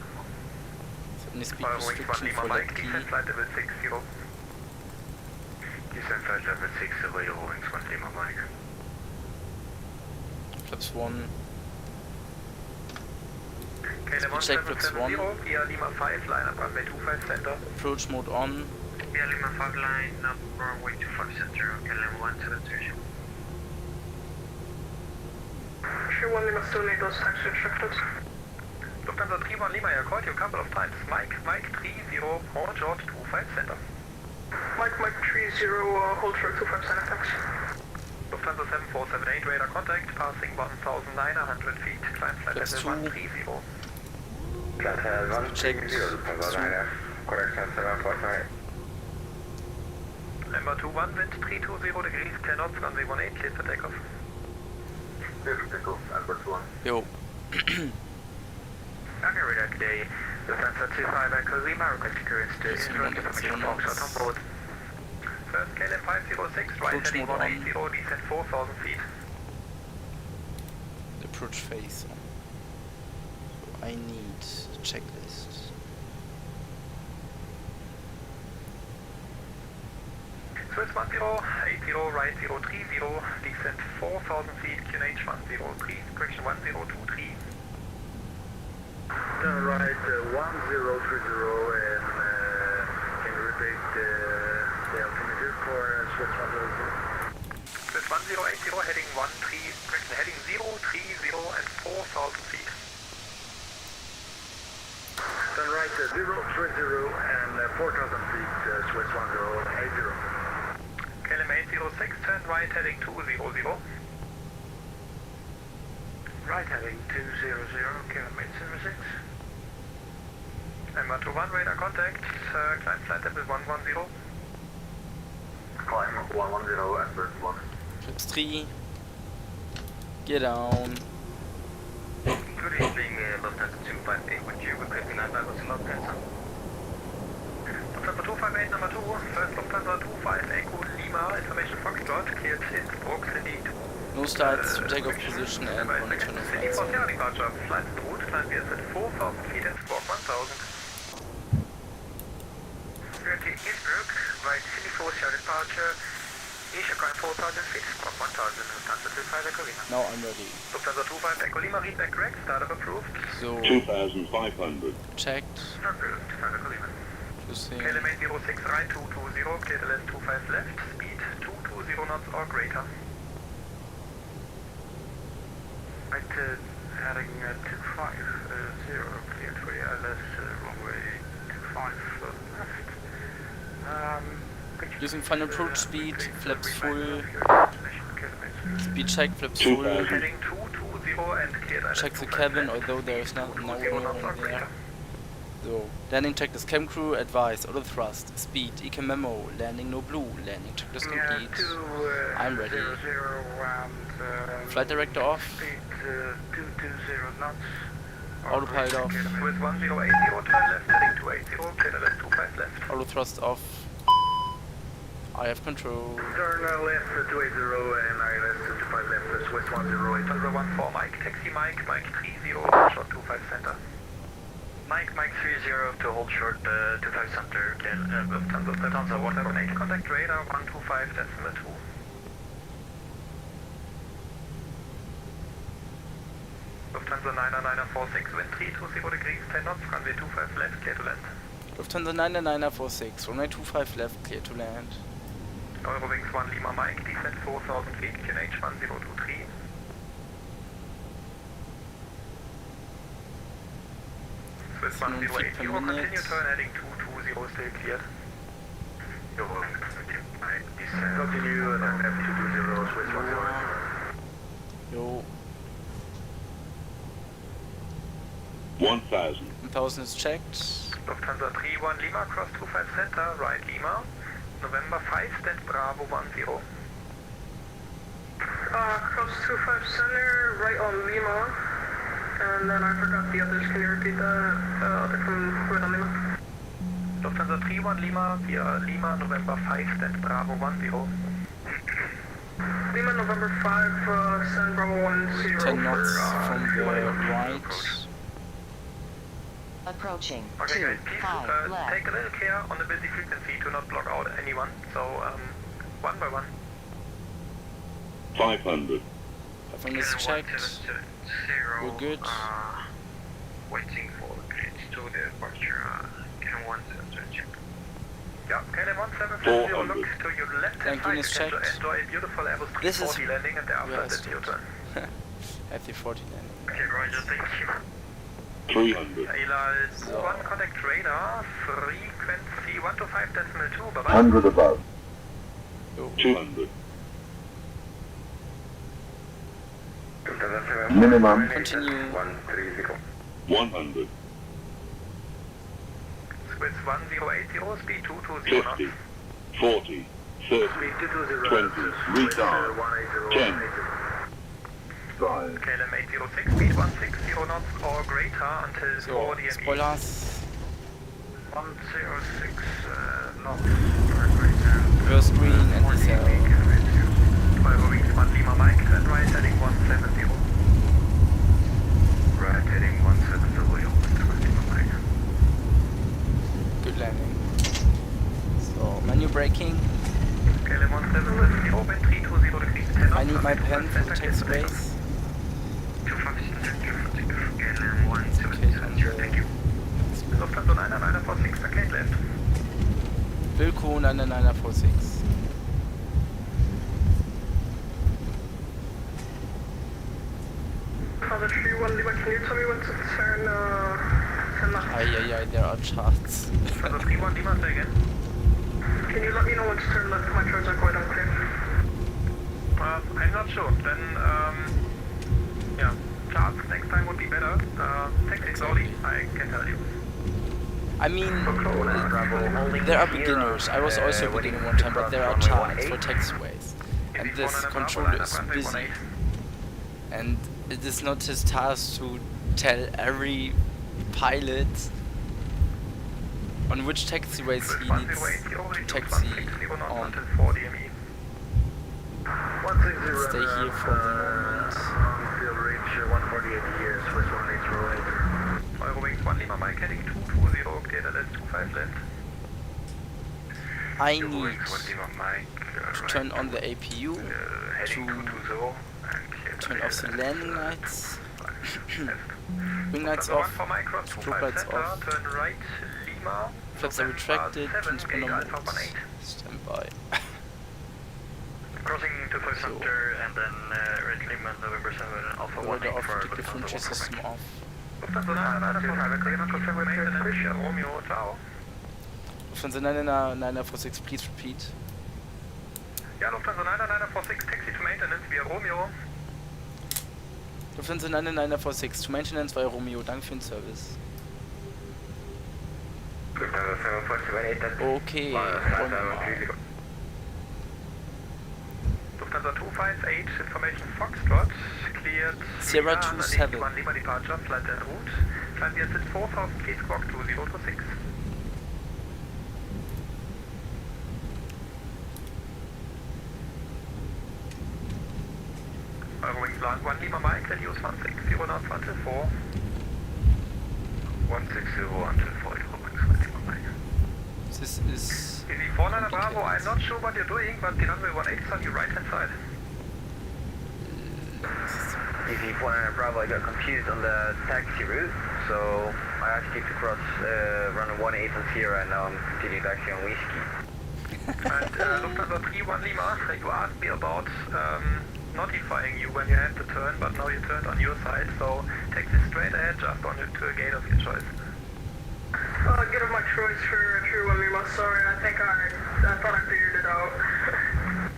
Set any speed Wings 1 restriction Lima for Mike, left key. descent flight level 60. Descent flight level 60, wings 1 Lima Mike. Flaps 1. KLM Check flaps 1. 1770, via Lima 5, line up runway 25 center. Approach mode on. Via Lima 5 line up runway 25 center, KLM 170. 31 Lima still need those taxi instructions. Lufthansa 31 Lima, I called you a couple of times. Mike 30, hold short 25 center. Mike 30, hold short 25 center, thanks. Lufthansa 7478, radar contact, passing 1,900 feet, climb flight That's level 2. 130. Lufthansa 130, Lufthansa 9, correction 749. Number 21, wind 320 degrees, 10 knots, runway 18, cleared for takeoff. Clear for takeoff, Albert 1. Jo. Okay, radar today. Lufthansa 25 Echo Lima, requesting clearance to instrument information Foxtrot on board. First KLM 506, right heading 180, descent 4,000 feet. Approach phase. So I need a checklist. Swiss 10, 80, right 030, descent 4,000 feet, QNH 103, correction 1023. Turn right 1030 and can you repeat the altimeter for Swiss 100? Swiss 1080, heading 13, correction heading 030 and 4,000 feet. Turn right 030 and 4,000 feet, Swiss 1080. KLM 806, turn right heading 200. Right heading 200, KLM 806. Number 21, radar contact, climb flight level 110. Climb 110, Albert 1. Flips 3. Get down. Good evening, Lufthansa 258, would you repeat me now back to Lufthansa? Lufthansa 258, number 2, first Lufthansa 25 Echo Lima, information Foxtrot, cleared Innsbruck, City 2. No starts to take off position and monitor no City flights. 40 departure, flight route, climb via at 4,000 feet, Innsbruck 1,000. Dirty Innsbruck, right City 40 departure, Asia climb 4,000 feet, Innsbruck 1,000, Lufthansa 25 Echo Lima. Now I'm ready. Lufthansa 25 Echo Lima, read back correct, startup approved. So 2,500. checked. Approved, 25 Echo Lima. Flussing. KLM 806 right 220, cleared LS 25 left, speed 220 knots or greater. Right heading 250, cleared for the LS runway 25 left. Using final approach speed, flaps full. Speed. Speed check, flaps full. 2,000. Heading 220 and cleared LS Check the 25 cabin, left, although there is no speed one 220 knots or in greater. there. So, landing checklist cam crew, advice, auto thrust, speed, EK memo, landing no blue, landing checklist complete. I'm ready. Flight director off. Speed 220 knots. Autopilot off. With 1080, turn left, heading 280, cleared LS 25 left. Auto thrust off. I have control. Turn left 280 and ILS 25 left, Swiss 108. Lufthansa 14 Mike, taxi Mike 30, short 25 center. Mike 30 to hold short 25 center, Lufthansa 178, contact radar 125.2. Lufthansa 99946, wind 320 degrees, 10 knots, runway 25 left, clear to land. Lufthansa 99946, runway 25 left, clear to land. Eurowings 1 Lima Mike, descent 4,000 feet, QNH 1023. Swiss 1080, continue turn heading 220, still cleared. Continue and F220, Swiss 108. Yo, 1,000. 1000 is checked. Lufthansa 31 Lima, cross 25 center, right Lima. November 5, stand Bravo 10. Cross 25 center, right on Lima. And then I forgot the others. Can you repeat that? Other from right on Lima. Lufthansa 31 Lima, via Lima, November 5, stand Bravo 10. Lima, November 5, send Bravo 10 10 knots for, from the right. Approaching. Okay guys, please 25 left. take a little care on the busy frequency to not block out anyone. So, one by one. 500. 500 is checked. We're good. Waiting for the clearance to the departure. KLM 1770. Yeah, KLM 1770, look to your left hand Landing side. is You can checked. enjoy a beautiful Airbus This is 340 landing and thereafter where I that's your stood. turn. FD40 landing. Okay, Roger, thank you. 300. Ila 1 contact radar, frequency 125.2, bye bye. 100 above. Yo. 200. Minimum. Continue. 130. 100. Swiss 1080, speed 220 knots. 50. 40. 30, Speed 220 20, retard, 10, 5, KLM 806, speed 160 knots or greater until So, 4 DME. Spoilers. 106 knots. First green and decel. 5 weeks, 1 Lima Mike, and right heading 170. Right heading 170, 1 Lima Mike. Good landing. So, menu braking. KLM 170, open 320 degrees, 10 knots. I need my pen for the taxiways. KLM 170, thank you. Lufthansa 946, vacate left. Wilco 946. Father 31 Lima, can you tell me when to turn left? Ay, there are charts. Lufthansa 31 Lima, say again. Can you let me know when to turn left? My turns are quite unclear. I'm not sure. Then, yeah, charts next time would be better. Taxi slowly, I can tell you. I mean, there are beginners. I was also a beginner one time, but there are charts for taxiways. And this controller is busy. And it is not his task to tell every pilot on which taxiways he needs to taxi on. Stay here for the moment. Field reach 148 years, Swiss 1808. Eurowings 1 Lima Mike heading 220, clear the left 25 left. I need to turn on the APU, to turn off the landing lights, wing lights off, strobe lights off, turn right, Lima, flaps are retracted, transponder mode, stand by. crossing to Toliss Center and then Red Lima, November 7, Alpha 1 Order of the differential system off. Lufthansa 945, clear for several maintenance, Romeo, ciao. Lufthansa 946, please repeat. Ja, Lufthansa 946, taxi to maintenance via Romeo. Lufthansa 946, to maintenance via Romeo, danke für den Service. Okay, Romeo. Lufthansa 258, information Foxtrot, cleared Sierra 27. 1 Lima departure, flight en route, climb the ascent 4000 feet, squawk 2026. Eurowings land 1 Lima Mike, reduce 160 knots until 4. 160 until 4, Eurowings 1 Lima Mike. This is... Easy 49 Bravo, I'm not sure what you're doing, but the runway 18 is on your right hand side. Easy 49 Bravo, I got confused on the taxi route, so I asked you to cross runway 18 on Sierra, and now I'm continuing taxi on Whiskey. And Lufthansa 31 Lima, you asked me about notifying you when you had to turn, but now you turned on your side, so taxi straight ahead just on to a gate of your choice. Get of my choice for True 1 Lima, sorry, I thought I figured it out.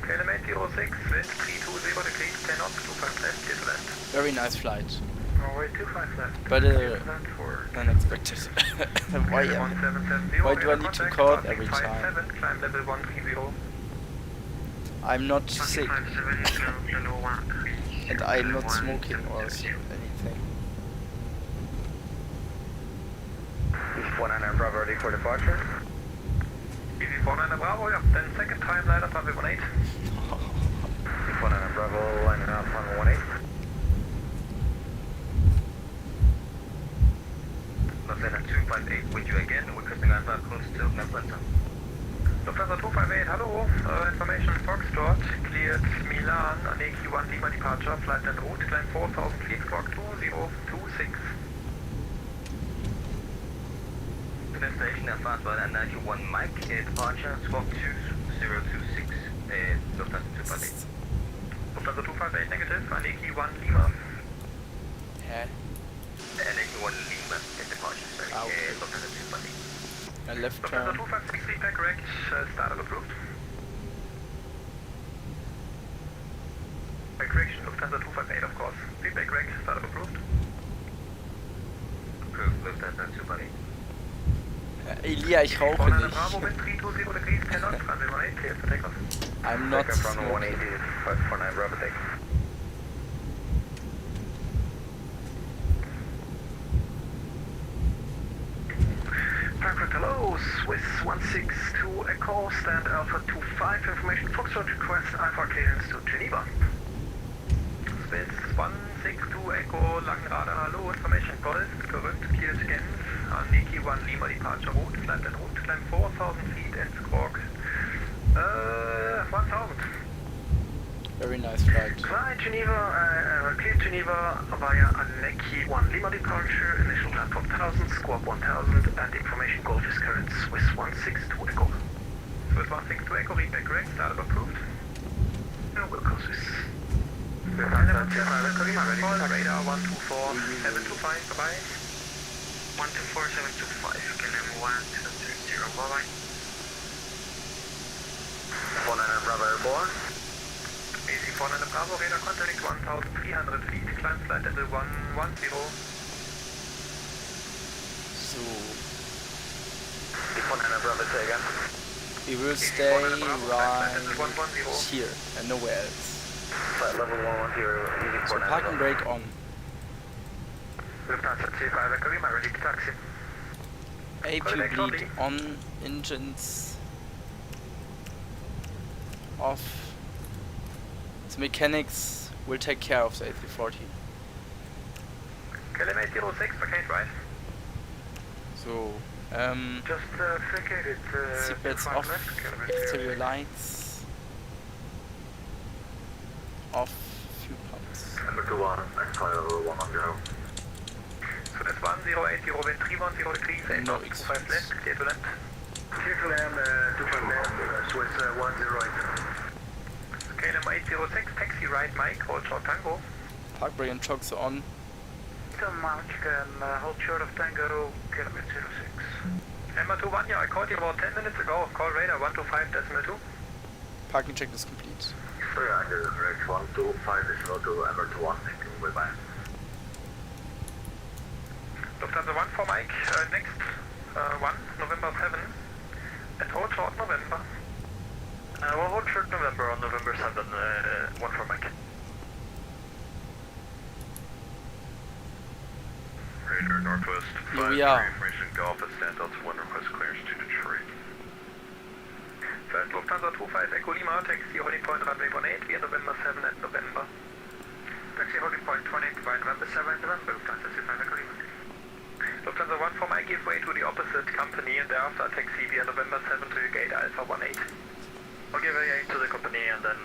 KLM 806, wind 320 degrees, 10 knots, 25 left, clear to land. Very nice flight. Norway 25 left. But clear to land for unexpected. Why do I need to call it every 57, time? climb level 130. I'm not sick. And I'm not smoking or anything. Easy 49 Bravo ready for departure. Easy 49 Bravo, yeah. Then second time line up on 18. Easy 49 Bravo lining up on 18. Lufthansa 258 with you again, requesting answer close to Lufthansa. Lufthansa 258, hello. Information Foxtrot, cleared Milan, Aneki 1 Lima departure, flight en route, climb 4000 feet, squawk 2026. Destination advanced by Aneki 1 Mike, departure, squawk 2026, Lufthansa 258. Lufthansa 258 negative, Aneki 1 Lima. Yeah. Aneki 1 Lima, departure, sorry, Okay. Lufthansa 258. A left Lufthansa turn. 256 feedback correct, startup approved. Correction, Lufthansa 258 of course. Feedback correct, startup approved. Approved, Lufthansa 258. Elia, ich rauche Bravo, nicht. wind 320 degrees, 10 knots, runway 18, clear for takeoff. I'm not Second from smoking. 180, 549, Bravo take. Frankfurt, hello, Swiss 162 Echo, stand Alpha 25, information Foxtrot request Alpha clearance to Geneva. Swiss 162 Echo, Langenradar, hello, information Toliss, current clear to Genf, Niki 1 Lima departure route, climb en route, climb 4,000 feet and squawk 1,000. Very nice flight. Clear Geneva via Niki 1 Lima departure, initial climb 4,000, squawk 1,000, and information Golf is current Swiss 162 Echo. Swiss 162 Echo, read back correct, startup approved. Welcome Swiss. Radar 124, 725, bye-bye. 124, 725, KLM 1230, bye-bye. 49 Bravo airborne. AC 49 Bravo, radar contact 1,300 feet, climb flight level 110. So, AC 49 Bravo, say again. we will stay right here and nowhere else. Flight level 110, So park and brake on. Lufthansa C5 Echo Lima, ready to taxi. AP bleed on, engines off. The mechanics will take care of the A340. KLM 806, vacate right. So, Just vacated. seatbelts off, exterior lights off, fuel pumps. Number 21, next flight level 110. So that's 1080, wind 310 degrees, 8 No, knots, it's 25 left, clear to land. Clear to land, 25 left, Swiss 108. KLM 806, taxi right, Mike, hold short Tango. Park brake and chocks are on. So Mike can hold short of Tango, KLM 806. Emma 21, yeah, I called you about 10 minutes ago, call radar 125.2. Parking check is complete. Sorry, I did direct 125.2, Emma 21, thank you, goodbye. Lufthansa 1 for Mike, next 1, November 7, and hold short November. We'll hold short November on November 7, 1 for Mike. Radar Northwest Here we are. information Golf at standout 1, request clearance to Detroit. Flight Lufthansa 25 Echo Lima, taxi holding point runway 18 via November 7 and November. Taxi holding point 28 by November 7 and November, Lufthansa 25 Echo Lima. Lufthansa 1 for Mike, give way to the opposite company and thereafter taxi via November 7 to gate Alpha 18. I'll give way to the company and then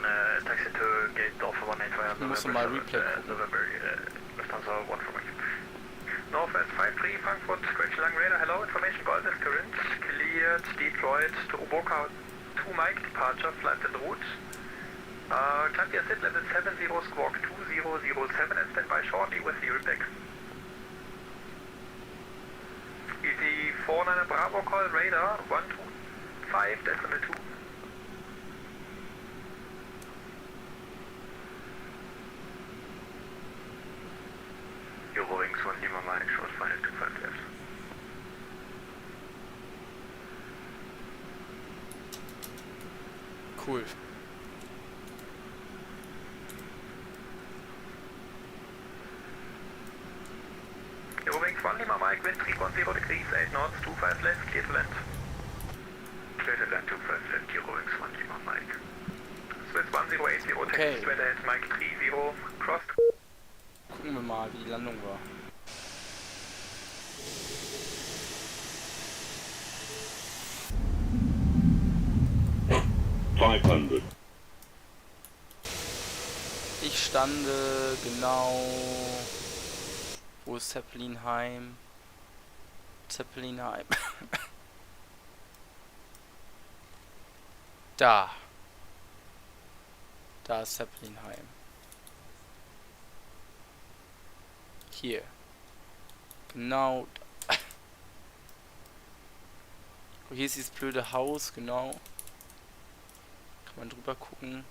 taxi to gate Alpha 18 via Muss November mal 7 Replay gucken. November, Lufthansa 1 for Mike. Northwest 53, Frankfurt, Scratch Lang Radar, hello, information Golf is current, cleared Detroit to Oboka 2 Mike, departure, flight en route. Climb your sit level 70, squawk 2007 and stand by shortly with the back. Easy 49 Bravo call radar 125.2. Euro wings 1 Lima Mike, short final 25 left. Cool. Euro wings 1 Lima Mike, wind 310 degrees, 8 knots, 25 left, clear to land. Clear to land, 25 left, Euro wings 1 Lima Mike. Swiss 1080, Okay. taxi straight ahead, Mike 30, crossed. Gucken wir mal, wie die Landung war. Ich stande genau... Wo ist Zeppelinheim? Zeppelinheim. Da. Da ist Zeppelinheim. Hier. Genau. Oh, hier ist dieses blöde Haus, genau. Kann man drüber gucken.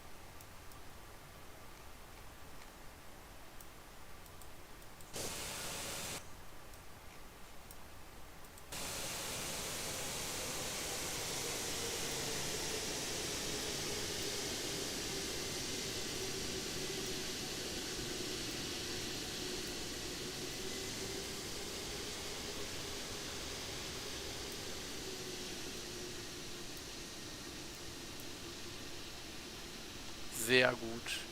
Sehr gut.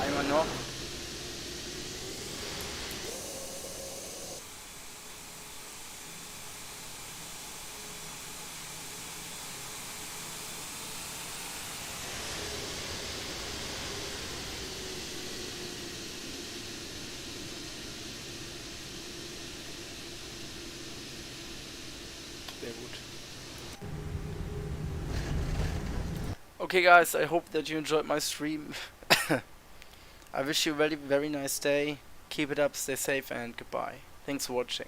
Einmal noch. Sehr gut. Okay guys, I hope that you enjoyed my stream. I wish you a very, very nice day. Keep it up, stay safe and goodbye. Thanks for watching.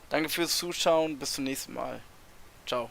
Danke fürs Zuschauen, bis zum nächsten Mal. Ciao.